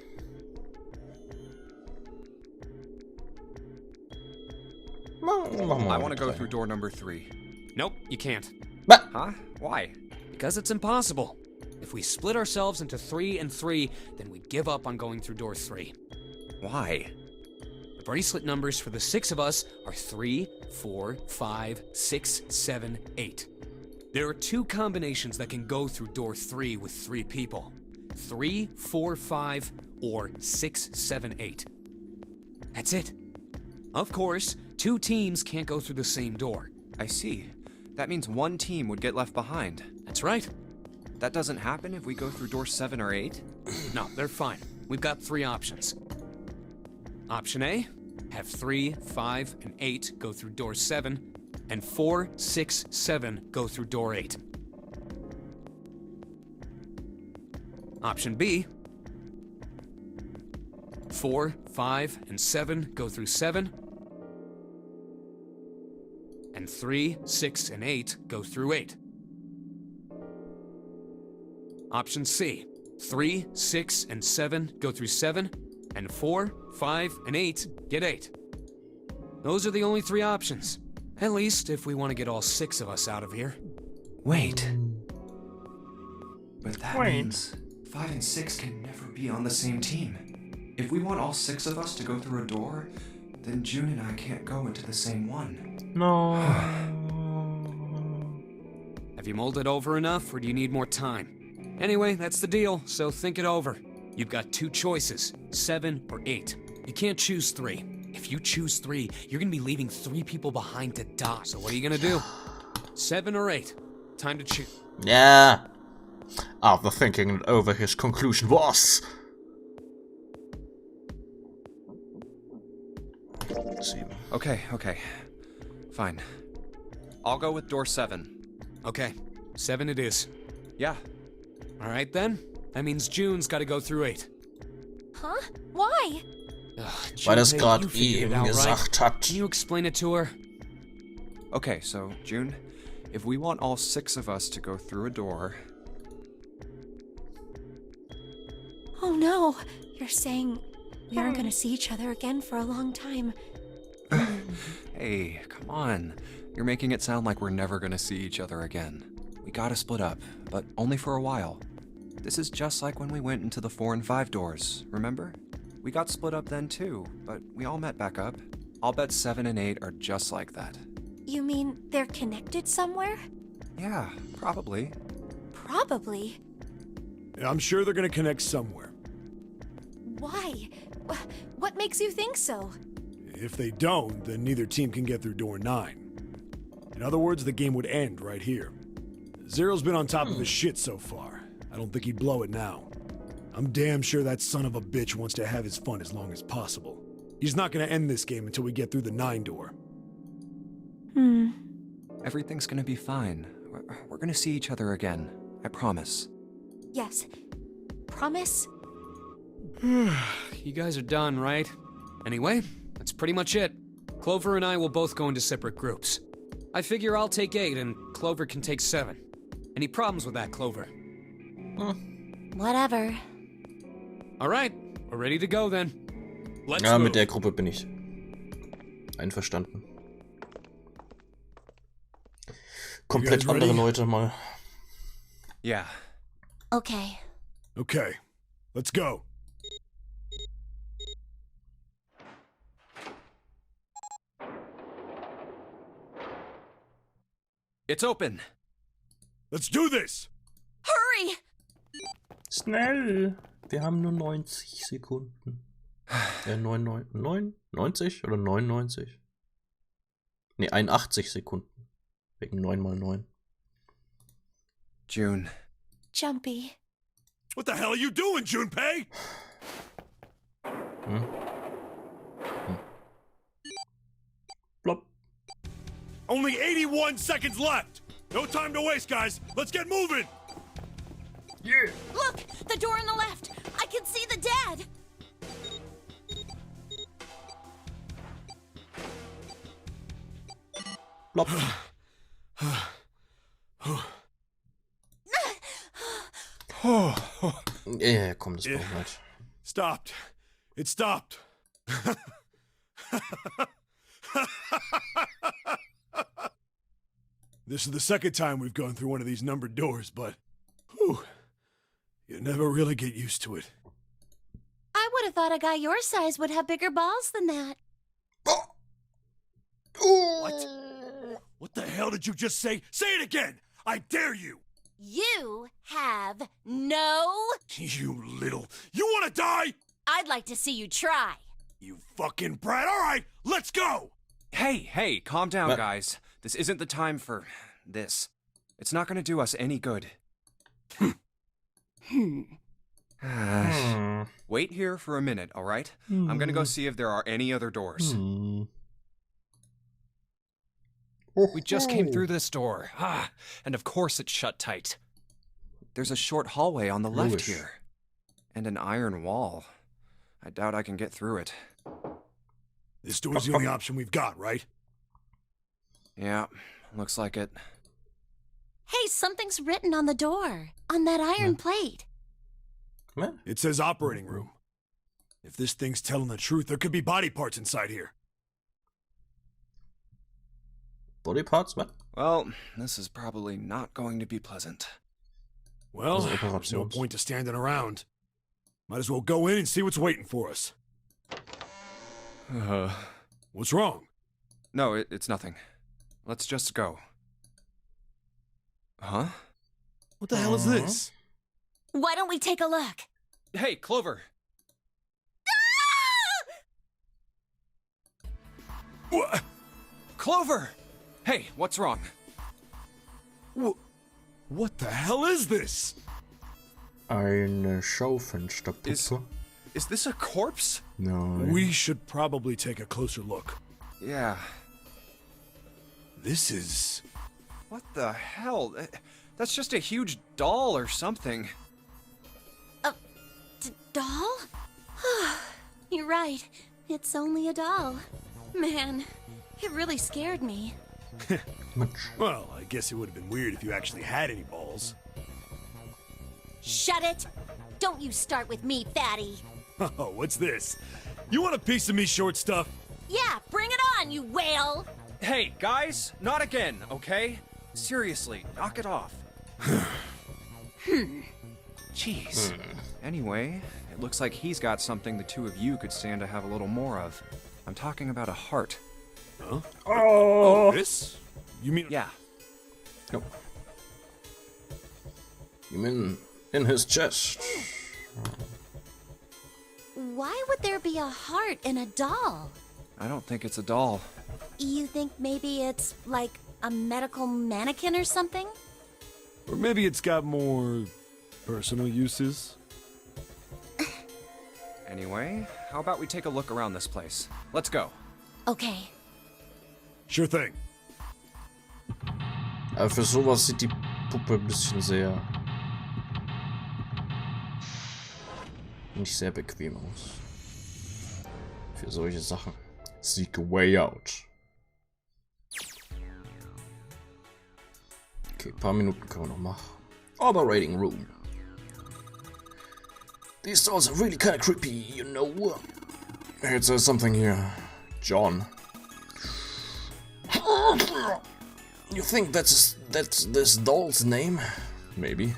Machen wir I mal want to go drei. through door number 3. Nope, you can't. Huh? Why? Because it's impossible. If we split ourselves into 3 and 3, then we'd give up on going through door 3. Why? The bracelet numbers for the 6 of us are 3, 4, 5, 6, 7, 8. There are 2 combinations that can go through door 3 with 3 people. 3, 4, 5, or 6, 7, 8. That's it. Of course, 2 teams can't go through the same door. I see. That means one team would get left behind. That's right. That doesn't happen if we go through door 7 or 8? No, they're fine. We've got 3 options. Option A, have 3, 5, and 8 go through door 7, and 4, 6, 7 go through door 8. Option B, 4, 5, and 7 go through 7, and 3, 6, and 8 go through 8. Option C, 3, 6, and 7 go through 7, and 4, 5, and 8 get 8. Those are the only 3 options. At least if we want to get all 6 of us out of here. Wait. But that means 5 and 6 can never be on the same team. If we want all 6 of us to go through a door, then June and I can't go into the same one. No. Have you mulled it over enough, or do you need more time? Anyway, that's the deal, so think it over. You've got 2 choices, 7 or 8. You can't choose 3. If you choose 3, you're gonna be leaving 3 people behind to die. So what are you gonna do? 7 or 8? Time to choose. Yeah. After thinking it over, his conclusion was... 7. Okay. Fine. I'll go with door 7. Okay, 7 it is. Yeah. All right then. That means June's got to go through 8. Huh? Why? Weil das Junpei, gerade you figured it eben out, right? gesagt hat. Can you explain it to her? Okay, so, June, if we want all 6 of us to go through a door... Oh no. You're saying we aren't gonna see each other again for a long time. Hey, come on. You're making it sound like we're never gonna see each other again. We gotta split up, but only for a while. This is just like when we went into the 4 and 5 doors, remember? We got split up then too, but we all met back up. I'll bet 7 and 8 are just like that. You mean they're connected somewhere? Yeah, probably. Probably. I'm sure they're gonna connect somewhere. Why? What makes you think so? If they don't, then neither team can get through door 9. In other words, the game would end right here. Zero's been on top of his shit so far. I don't think he'd blow it now. I'm damn sure that son of a bitch wants to have his fun as long as possible. He's not gonna end this game until we get through the 9 door. Everything's gonna be fine. We're gonna see each other again. I promise. Yes. Promise? You guys are done, right? Anyway, that's pretty much it. Clover and I will both go into separate groups. I figure I'll take 8 and Clover can take 7. Any problems with that, Clover? Whatever. All right, we're ready to go then. Let's Ja, move. mit der Gruppe bin ich einverstanden. Komplett You guys andere ready? Leute mal. Yeah. Okay. Okay, let's go. It's open. Let's do this! Hurry! Schnell! Wir haben nur 90 Sekunden. 90 oder 99? Ne, 81 Sekunden. Wegen 9 mal 9. June. Jumpy. What the hell are you doing, Junpei? Plop. Only 81 seconds left! No time to waste, guys! Let's get moving! Yeah! Look! The door on the left! I can see the dad! Plop. Ja, komm, das brauchen wir halt. Stopped. It stopped. This is the second time we've gone through one of these numbered doors, but whew, you never really get used to it. I would have thought a guy your size would have bigger balls than that. What? What the hell did you just say? Say it again! I dare you! You have no... You little... You wanna die? I'd like to see you try. You fucking brat! Alright, let's go! Hey, calm down, What? guys. This isn't the time for this. It's not gonna do us any good. Wait here for a minute, alright? I'm gonna go see if there are any other doors. We just came through this door. And of course it's shut tight. There's a short hallway on the left Bluish. here. And an iron wall. I doubt I can get through it. This door's the only option we've got, right? Yeah, looks like it. Hey, something's written on the door. On that iron plate. What? It says operating room. If this thing's telling the truth, there could be body parts inside here. Body parts, what? Well, this is probably not going to be pleasant. Well, Also there's no Operations. point to standing around. Might as well go in and see what's waiting for us. What's wrong? No, it's nothing. Let's just go. Huh? What the hell is this? Why don't we take a look? Hey, Clover! What? Clover! Hey, what's wrong? What the hell is this? Eine Schaufensterpuppe. Is this a corpse? No. We should probably take a closer look. Yeah. This is... What the hell? That's just a huge doll or something. Doll? You're right. It's only a doll. Man, it really scared me. Much. Well, I guess it would have been weird if you actually had any balls. Shut it! Don't you start with me, fatty. Oh, what's this? You want a piece of me, short stuff? Yeah, bring it on, you whale! Hey, guys, not again, okay? Seriously, knock it off. Jeez. Anyway, it looks like he's got something the two of you could stand to have a little more of. I'm talking about a heart. Huh? Oh, this? You mean... Yeah. Nope. You mean in his chest? Why would there be a heart in a doll? I don't think it's a doll. You think maybe it's like a medical mannequin or something? Or maybe it's got more... personal uses? Anyway, how about we take a look around this place? Let's go. Okay. Sure thing. Aber für sowas sieht die Puppe ein bisschen sehr... nicht sehr bequem aus. Für solche Sachen. Seek a way out. Okay, ein paar Minuten können wir noch machen. Operating room. These dolls are really kind of creepy, you know. It says something here. John. You think that's this doll's name? Maybe.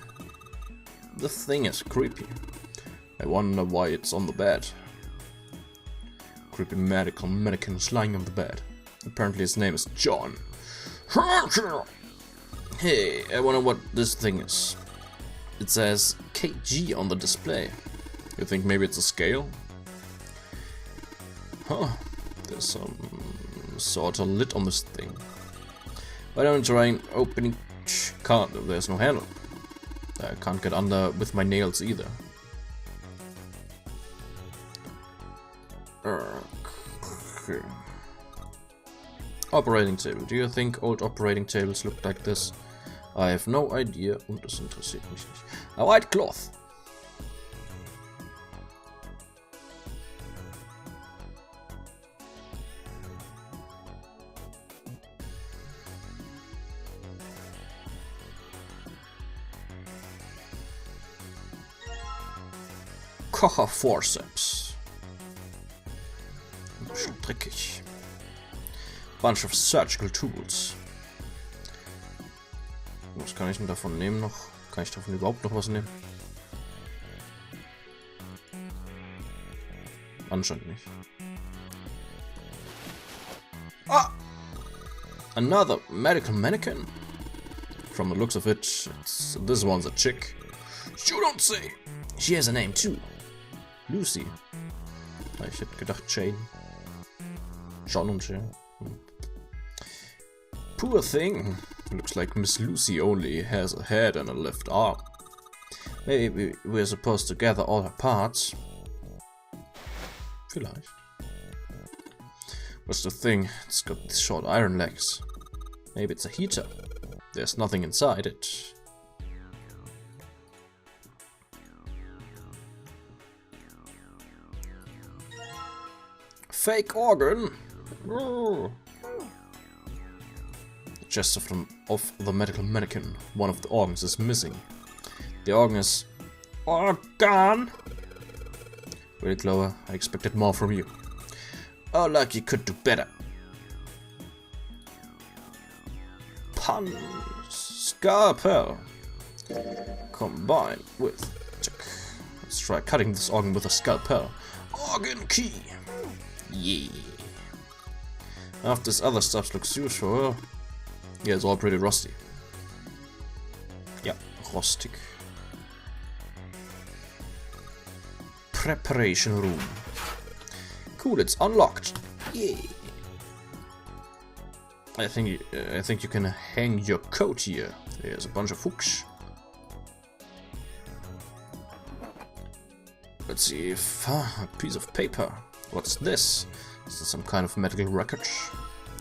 The thing is creepy. I wonder why it's on the bed. Creepy medical mannequin lying on the bed. Apparently his name is John. Hey, I wonder what this thing is. It says KG on the display. You think maybe it's a scale? Huh. There's some sort of lid on this thing. Why don't you try opening? Can't. There's no handle. I can't get under with my nails either. Okay. Operating table. Do you think old operating tables look like this? I have no idea und es interessiert mich nicht. A white cloth. Kocher forceps. Ein bisschen dreckig. Bunch of surgical tools. Was kann ich denn davon nehmen noch? Kann ich davon überhaupt noch was nehmen? Anscheinend nicht. Ah! Another medical mannequin. From the looks of it, this one's a chick. You don't say! She has a name too. Lucy. Ich hätte gedacht Jane. John und Jane. Poor thing. Looks like Miss Lucy only has a head and a left arm. Maybe we're supposed to gather all her parts. Vielleicht. What's the thing? It's got these short iron legs. Maybe it's a heater. There's nothing inside it. Fake organ. Oh. Chest of the medical mannequin. One of the organs is missing. The organ is organ. Really, Clover, I expected more from you. Oh, like you could do better. Punch scalpel combined with. Let's try cutting this organ with a scalpel. Organ key. Yeah. After this other stuff looks useful. Yeah, it's all pretty rusty. Yeah, rustic. Preparation room. Cool, it's unlocked. Yeah. I think you can hang your coat here. There's a bunch of hooks. Let's see if a piece of paper. What's this? Is this some kind of medical record?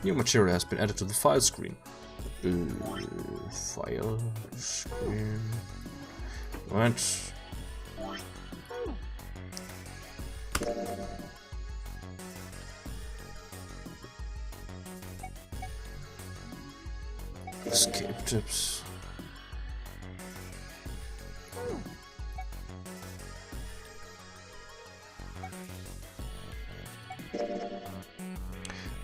New material has been added to the file screen. File screen. What? Escape tips.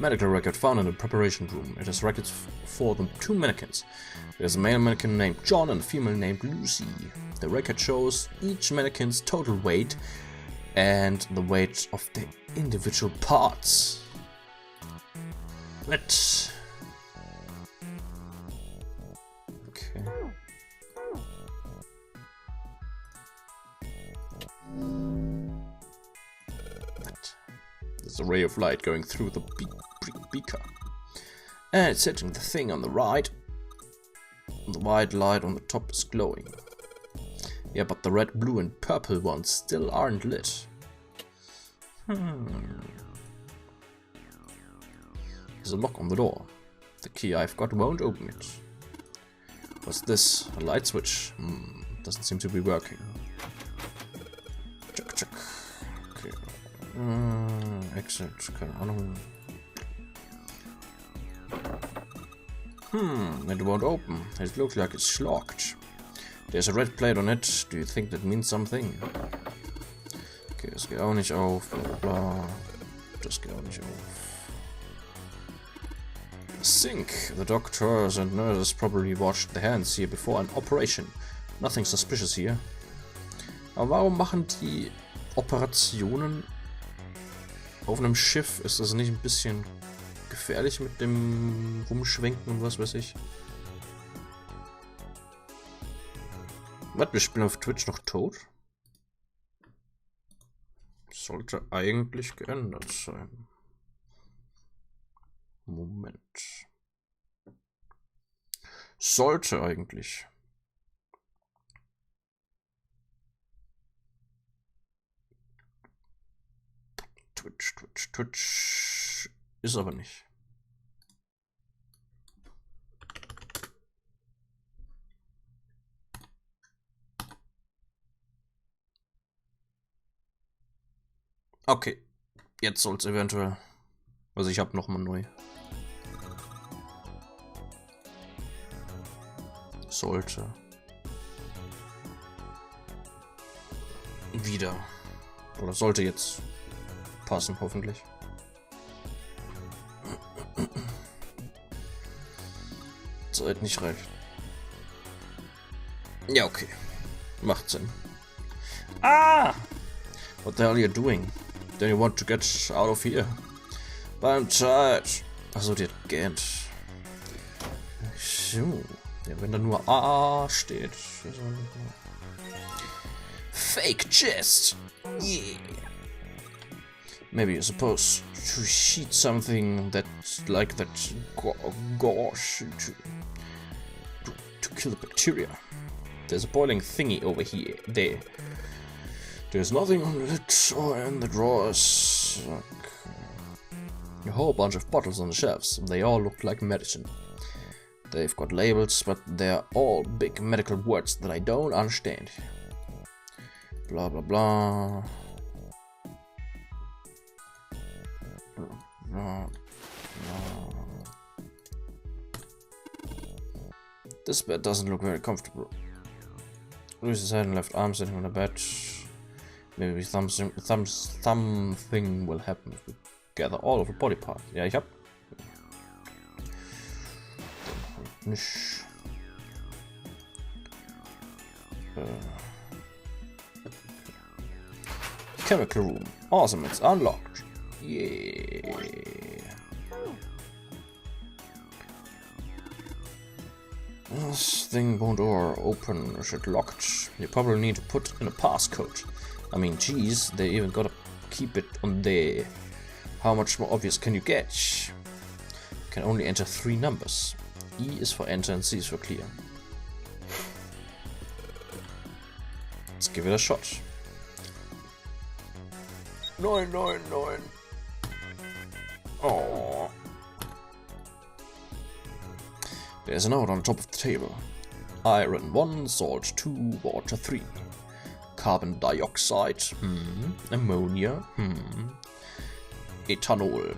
Medical record found in the preparation room. It has records for the two mannequins. There's a male mannequin named John and a female named Lucy. The record shows each mannequin's total weight and the weight of the individual parts. What? Okay. There's a ray of light going through the beaker. And it's hitting the thing on the right. The white light on the top is glowing. Yeah, but the red, blue and purple ones still aren't lit. There's a lock on the door. The key I've got won't open it. What's this? A light switch? Doesn't seem to be working. Check, check. Okay. Exit. Keine Ahnung. It won't open. It looks like it's locked. There's a red plate on it. Do you think that means something? Okay, das geht auch nicht auf. Bla bla. Das geht auch nicht auf. Sink. The doctors and nurses probably washed their hands here before an operation. Nothing suspicious here. Aber warum machen die Operationen auf einem Schiff? Ist das nicht ein bisschen gefährlich mit dem Rumschwenken und was weiß ich? Was, wir spielen auf Twitch noch tot? Sollte eigentlich geändert sein. Moment. Sollte eigentlich. Twitch. Ist aber nicht. Okay. Jetzt soll es eventuell. Also ich habe nochmal neu. Sollte. Wieder. Oder sollte jetzt passen, hoffentlich. Zeit nicht reicht. Ja, okay. Macht Sinn. Ah! What the hell are you doing? Then you want to get out of here? But I'm tired. Achso, die hat gähnt. So. Ja, wenn da nur A steht. Fake chest. Yeah. Maybe you're supposed to sheet something that like that gosh to kill the bacteria. There's a boiling thingy over here. There's nothing on it or in the drawers. A whole bunch of bottles on the shelves. They all look like medicine. They've got labels, but they're all big medical words that I don't understand. Blah blah blah. This bed doesn't look very comfortable. Lose his head and left arm sitting on the bed. Maybe something will happen if we gather all of the body parts. Ja, ich hab. Nicht. Chemical room. Awesome, it's unlocked. Yeah. This thing won't open. Is it locked? You probably need to put in a passcode. I mean, geez, they even gotta keep it on there. How much more obvious can you get? You can only enter 3 numbers. E is for enter and C is for clear. Let's give it a shot. 999. Oh. There's a note on top of the table. Iron 1, salt 2, water 3. Carbon dioxide, ammonia, ethanol,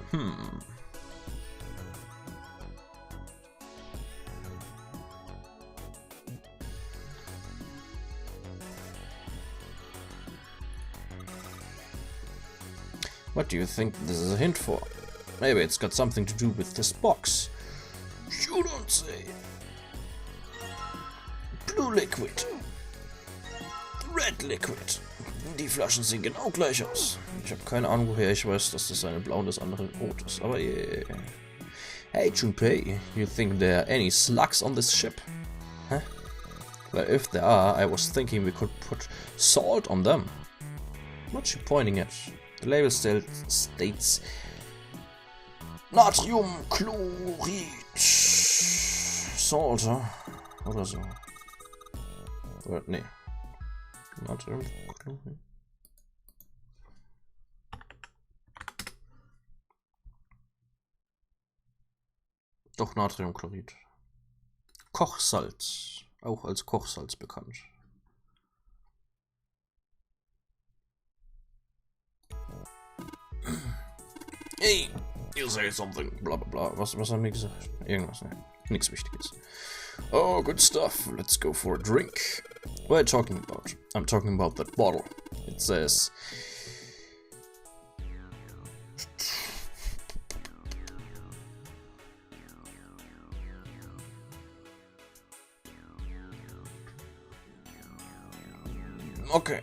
What do you think this is a hint for? Maybe it's got something to do with this box. You don't say. Blue liquid. Red liquid. Die Flaschen sehen genau gleich aus. Ich habe keine Ahnung woher ich weiß, dass das eine blau und das andere rot ist. Aber yeah. Hey Junpei, you think there are any slugs on this ship? Huh? Well, if there are, I was thinking we could put salt on them. What you pointing at? The label still states Natriumchlorid. Salt, oder so. Oder, nee. Natriumchlorid. Doch Natriumchlorid. Kochsalz. Auch als Kochsalz bekannt. Hey, you say something, bla bla bla. Was haben wir gesagt? Irgendwas, ne? Nichts Wichtiges. Oh, good stuff. Let's go for a drink. What are you talking about? I'm talking about that bottle. It says... Okay.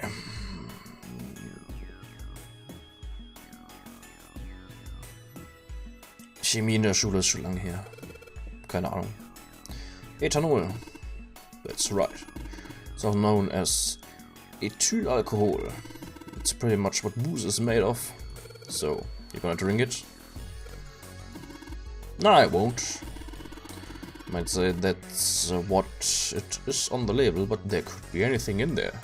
Chemie in der Schule ist schon lange her. Keine Ahnung. Ethanol. That's right. It's also known as ethyl alcohol. It's pretty much what booze is made of. So, you're gonna drink it? No, I won't. Might say that's what it is on the label, but there could be anything in there.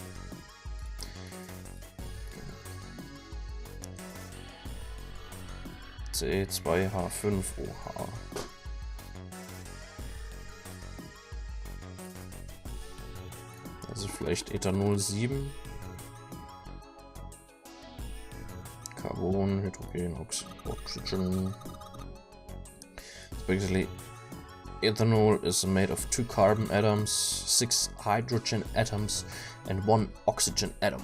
C2H5OH. Also vielleicht Ethanol 7. Carbon, Hydrogen, Oxygen. So basically, ethanol is made of 2 carbon atoms, 6 hydrogen atoms, and 1 oxygen atom.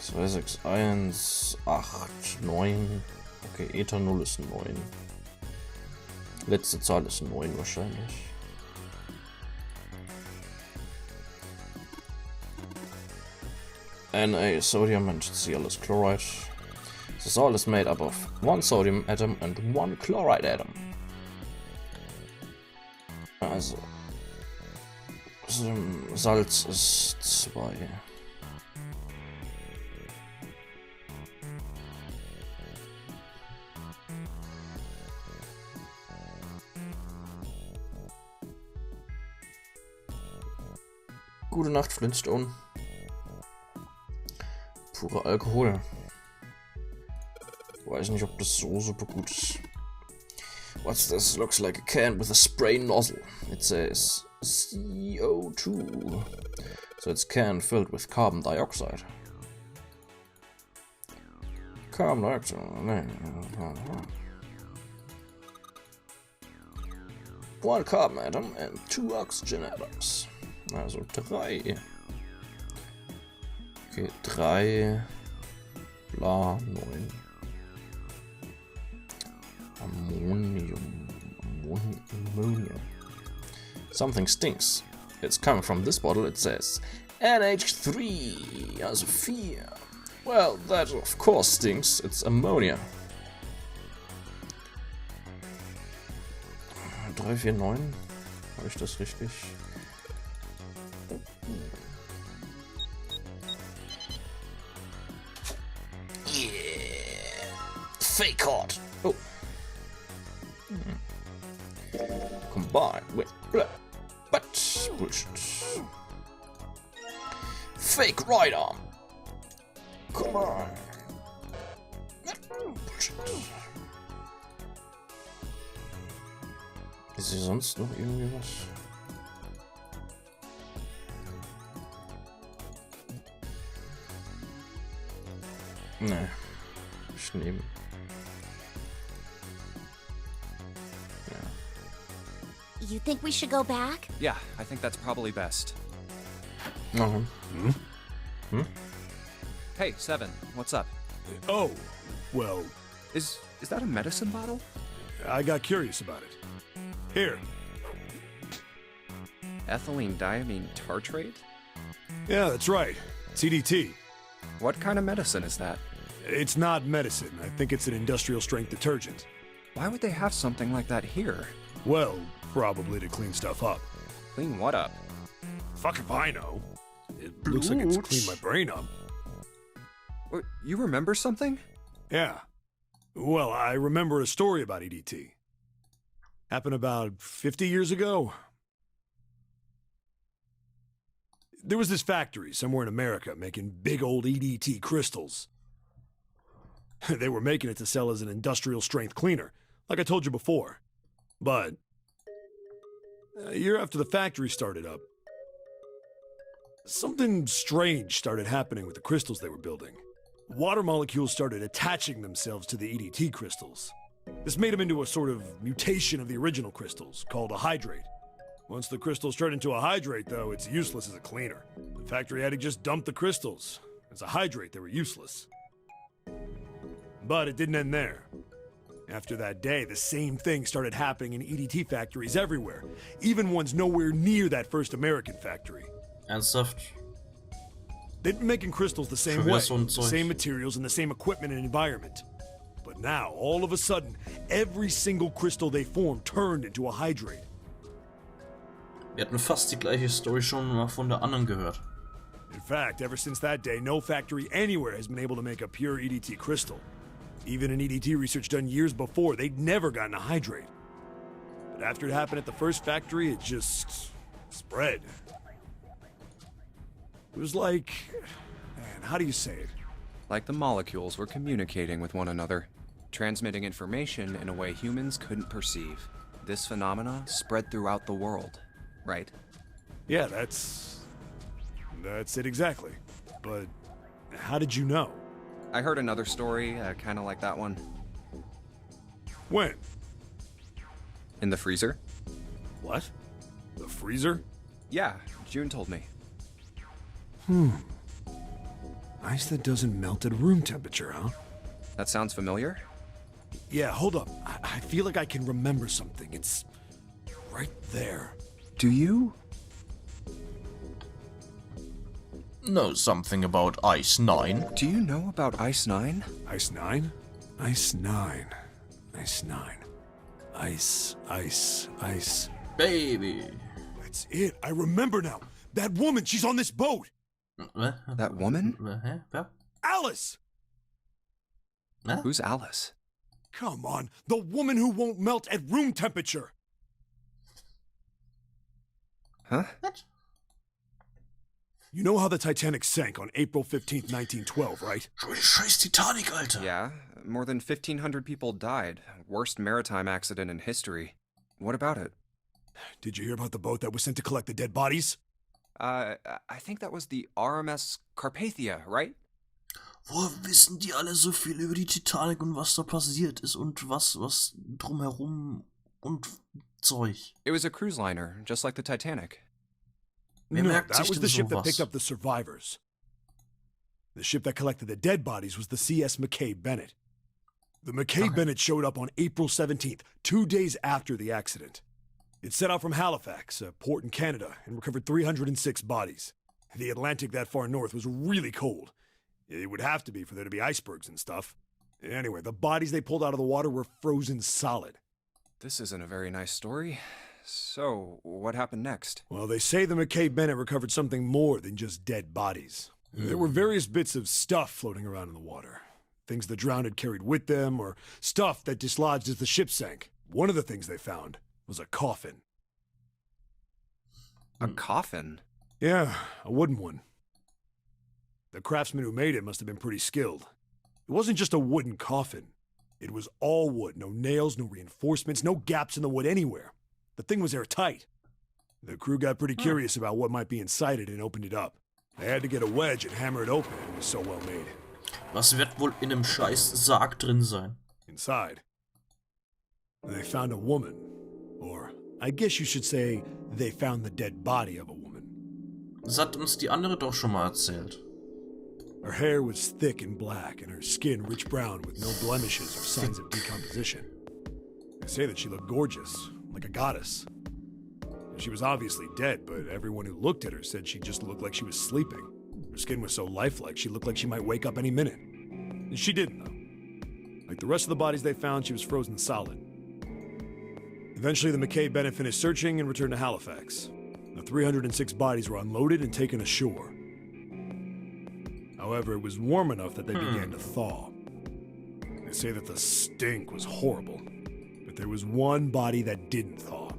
So 6, 1, 8, 9. Okay, Ethanol ist 9. Letzte Zahl ist 9 wahrscheinlich. Na, sodium and Cl is chloride. The salt is made up of 1 sodium atom and 1 chloride atom. Also, Salz ist 2. Gute Nacht, Flintstone. Pure Alkohol. Weiß nicht, ob das so super gut ist. What's this? Looks like a can with a spray nozzle. It says CO2. So it's a can filled with carbon dioxide. Carbon dioxide. 1 carbon atom and 2 oxygen atoms. Also 3. Okay, 3. Bla, 9. Ammonium. Ammonia. Something stinks. It's coming from this bottle. It says NH3. Also 4. Well, that of course stinks. It's ammonia. 3, 4, 9. Habe ich das richtig? Yeah. Fake hot. Oh. Combined with but bullshit. Fake right arm. Come on. Bullshit. Ist hier sonst noch irgendwie was? Nee. Ich nehme. You think we should go back? Yeah, I think that's probably best. Hey, Seven, what's up? Oh, well, Is that a medicine bottle? I got curious about it. Here. Ethylene diamine tartrate? Yeah, that's right. CDT. What kind of medicine is that? It's not medicine. I think it's an industrial strength detergent. Why would they have something like that here? Well, probably to clean stuff up. Clean what up? Fuck if I know. It looks like it's cleaned my brain up. You remember something? Yeah. Well, I remember a story about EDT. Happened about 50 years ago. There was this factory somewhere in America making big old EDT crystals. They were making it to sell as an industrial strength cleaner, like I told you before. But a year after the factory started up, something strange started happening with the crystals they were building. Water molecules started attaching themselves to the EDT crystals. This made them into a sort of mutation of the original crystals, called a hydrate. Once the crystals turn into a hydrate, though, it's useless as a cleaner. The factory had to just dump the crystals. As a hydrate, they were useless. But it didn't end there. After that day, the same thing started happening in EDT factories everywhere, even ones nowhere near that first American factory. Ernsthaft? They'd been making crystals the same Schon wieder way, so ein the Zeug. same materials and the same equipment and environment. But But now, all of a sudden, every single crystal they formed turned into a hydrate. Wir hatten fast die gleiche Story schon mal von der anderen gehört. In fact, ever since that day, no factory anywhere has been able to make a pure EDT crystal. Even in EDT research done years before, they'd never gotten a hydrate. But after it happened at the first factory, it just spread. It was like... man, how do you say it? Like the molecules were communicating with one another, transmitting information in a way humans couldn't perceive. This phenomena spread throughout the world, right? Yeah, that's it exactly. But how did you know? I heard another story, kind of like that one. When? In the freezer? What? The freezer? Yeah, June told me. Ice that doesn't melt at room temperature, huh? That sounds familiar? Yeah, hold up. I feel like I can remember something. It's right there. Do you? Know something about Ice 9? Do you know about Ice 9? Ice 9? Ice 9. Ice 9. Ice. Baby. That's it. I remember now. That woman, she's on this boat. That woman? Hä? Wer? Alice! Hä? Who's Alice? Come on. The woman who won't melt at room temperature. Huh? What? You know how the Titanic sank on April 15th, 1912, right? Scheiß Titanic, Alter. Yeah, more than 1,500 people died. Worst maritime accident in history. What about it? Did you hear about the boat that was sent to collect the dead bodies? I think that was the RMS Carpathia, right? Woher wissen die alle so viel über die Titanic und was da passiert ist und was drumherum und Zeug? It was a cruise liner, just like the Titanic. No, merkt that sich was denn the ship that sowas? picked up the survivors. The ship that collected the dead bodies was the CS McKay Bennett. The McKay Bennett showed up on April 17th, 2 days after the accident. It set out from Halifax, a port in Canada, and recovered 306 bodies. The Atlantic that far north was really cold. It would have to be for there to be icebergs and stuff. Anyway, the bodies they pulled out of the water were frozen solid. This isn't a very nice story. So, what happened next? Well, they say the McKay Bennett recovered something more than just dead bodies. There were various bits of stuff floating around in the water. Things the drowned had carried with them, or stuff that dislodged as the ship sank. One of the things they found was a coffin. A coffin? Yeah, a wooden one. The craftsman who made it must have been pretty skilled. It wasn't just a wooden coffin. It was all wood, no nails, no reinforcements, no gaps in the wood anywhere. The thing was airtight. The crew got pretty curious about what might be inside it and opened it up. They had to get a wedge and hammer it open. It was so well made. Was wird wohl in einem scheiß Sarg drin sein? Inside, they found a woman. Or, I guess you should say, they found the dead body of a woman. Das hat uns die andere doch schon mal erzählt. Her hair was thick and black, and her skin rich brown with no blemishes or signs of decomposition. They say that she looked gorgeous, like a goddess. She was obviously dead, but everyone who looked at her said she just looked like she was sleeping. Her skin was so lifelike, she looked like she might wake up any minute. And she didn't, though. Like the rest of the bodies they found, she was frozen solid. Eventually, the McKay Bennett finished searching and returned to Halifax. The 306 bodies were unloaded and taken ashore. However, it was warm enough that they began to thaw. They say that the stink was horrible, but there was one body that didn't thaw,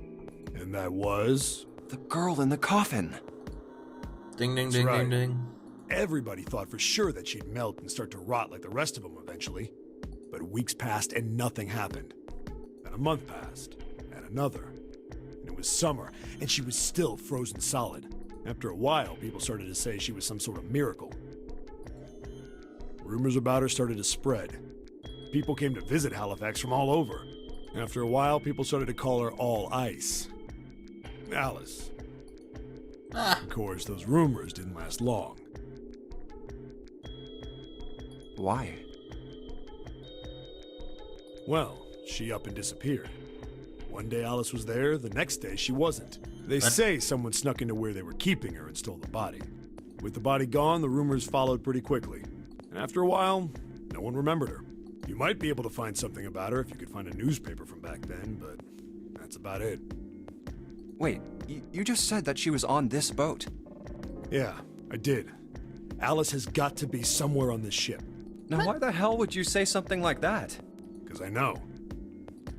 and that was... The girl in the coffin! Ding, ding, That's ding, right. ding, ding. Everybody thought for sure that she'd melt and start to rot like the rest of them eventually. But weeks passed and nothing happened. Then a month passed, and another. And it was summer, and she was still frozen solid. After a while, people started to say she was some sort of miracle. Rumors about her started to spread. People came to visit Halifax from all over. After a while, people started to call her All Ice. Alice. Of course, those rumors didn't last long. Why? Well, she up and disappeared. One day Alice was there, the next day she wasn't. They say someone snuck into where they were keeping her and stole the body. With the body gone, the rumors followed pretty quickly. And after a while, no one remembered her. You might be able to find something about her if you could find a newspaper from back then, but that's about it. Wait, you just said that she was on this boat. Yeah, I did. Alice has got to be somewhere on this ship. Now why the hell would you say something like that? Because I know.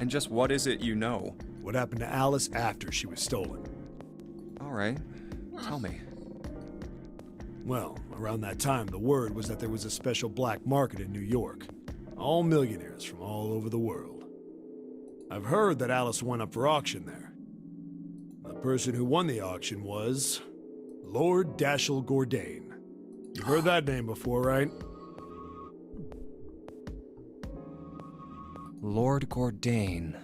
And just what is it you know? What happened to Alice after she was stolen? Alright, tell me. Well, around that time, the word was that there was a special black market in New York. All millionaires from all over the world. I've heard that Alice went up for auction there. The person who won the auction was Lord Dashiell Gordain. You've heard that name before, right? Lord Gordain.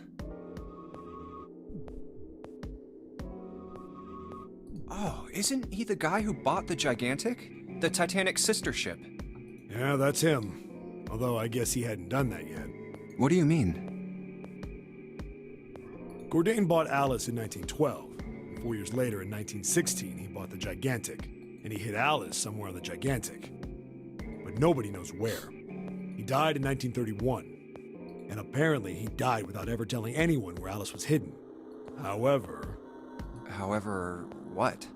Oh, isn't he the guy who bought the Gigantic? The Titanic's sister ship? Yeah, that's him. Although I guess he hadn't done that yet. What do you mean? Gordain bought Alice in 1912. 4 years later, in 1916, he bought the Gigantic. And he hid Alice somewhere on the Gigantic. But nobody knows where. He died in 1931. And apparently he died without ever telling anyone where Alice was hidden. However, what?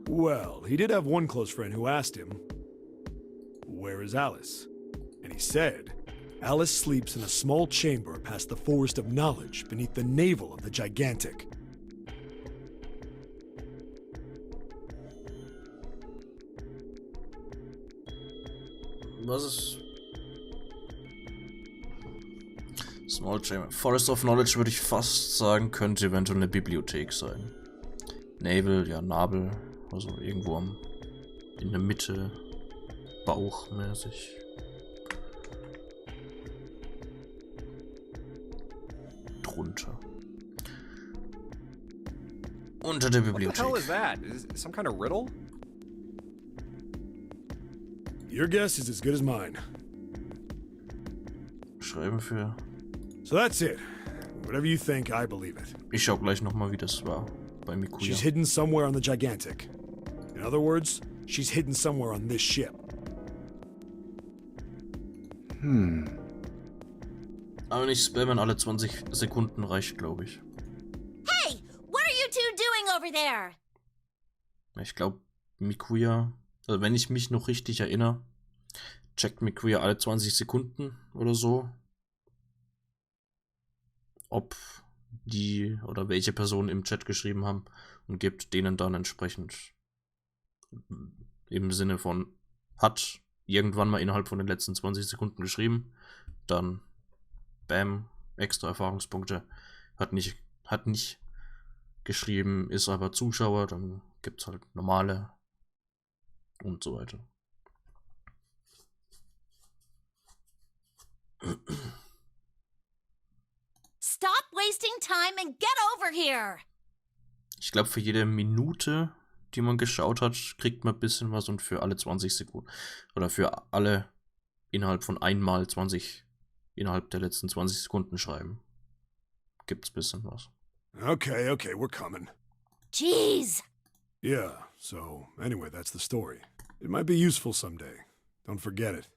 Well, he did have one close friend who asked him, "Where is Alice?" And he said, "Alice sleeps in a small chamber past the Forest of Knowledge beneath the navel of the Gigantic." Was ist? Small Chamber. Forest of Knowledge würde ich fast sagen, könnte eventuell eine Bibliothek sein. Navel, ja, Nabel, also irgendwo in der Mitte, bauchmäßig. Drunter. Unter der Bibliothek. What the hell is that? Is it some kind of riddle? Your guess is as good as mine. Schreiben für... So that's it. Whatever you think, I believe it. Ich schau gleich nochmal, wie das war bei Mikuya. She's hidden somewhere on the Gigantic. In other words, she's hidden somewhere on this ship. Aber nicht spammen, alle 20 Sekunden reicht, glaube ich. Hey, what are you two doing over there? Ich glaube, Mikuya, also wenn ich mich noch richtig erinnere, checkt Mikuya alle 20 Sekunden oder so, ob die oder welche Personen im Chat geschrieben haben und gibt denen dann entsprechend im Sinne von hat irgendwann mal innerhalb von den letzten 20 Sekunden geschrieben, dann bam, extra Erfahrungspunkte, hat nicht geschrieben, ist aber Zuschauer, dann gibt es halt normale und so weiter. Stop wasting time and get over here! Ich glaube, für jede Minute, die man geschaut hat, kriegt man ein bisschen was und für alle 20 Sekunden oder für alle innerhalb von einmal 20 innerhalb der letzten 20 Sekunden schreiben, gibt's ein bisschen was. Okay, we're coming. Jeez! Yeah, so anyway, that's the story. It might be useful someday. Don't forget it.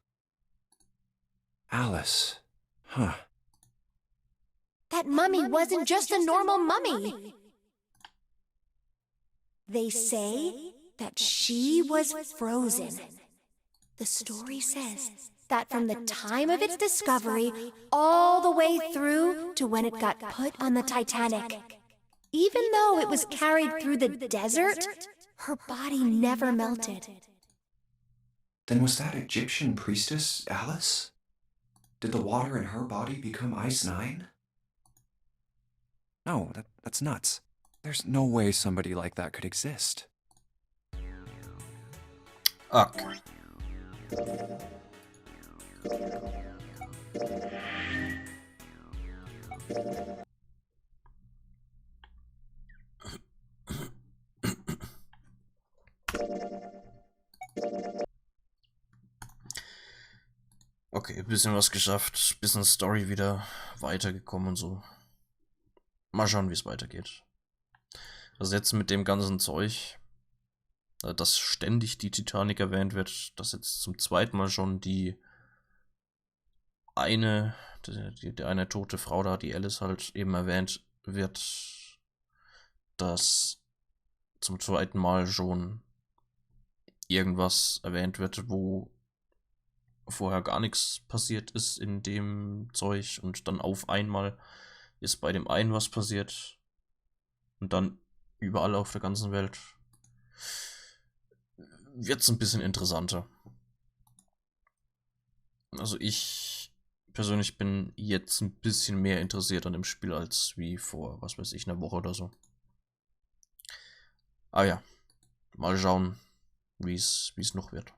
Alice. Huh. That mummy wasn't just a normal mummy. They say that she was frozen. The story says that from the time of its discovery all the way through to when it got put on the Titanic. Even though it was carried through the desert, her body never melted. Then was that Egyptian priestess Alice? Did the water in her body become Ice 9? No, that's nuts. There's no way somebody like that could exist. Okay. Okay, ein bisschen was geschafft, bisschen Story wieder weitergekommen und so. Mal schauen, wie es weitergeht. Also jetzt mit dem ganzen Zeug, dass ständig die Titanic erwähnt wird, dass jetzt zum zweiten Mal schon die eine tote Frau da, die Alice halt eben erwähnt wird, dass zum zweiten Mal schon irgendwas erwähnt wird, wo vorher gar nichts passiert ist in dem Zeug und dann auf einmal ist bei dem einen was passiert und dann überall auf der ganzen Welt. Wird's ein bisschen interessanter. Also ich persönlich bin jetzt ein bisschen mehr interessiert an dem Spiel als wie vor, was weiß ich, einer Woche oder so. Ah ja, mal schauen, wie es noch wird.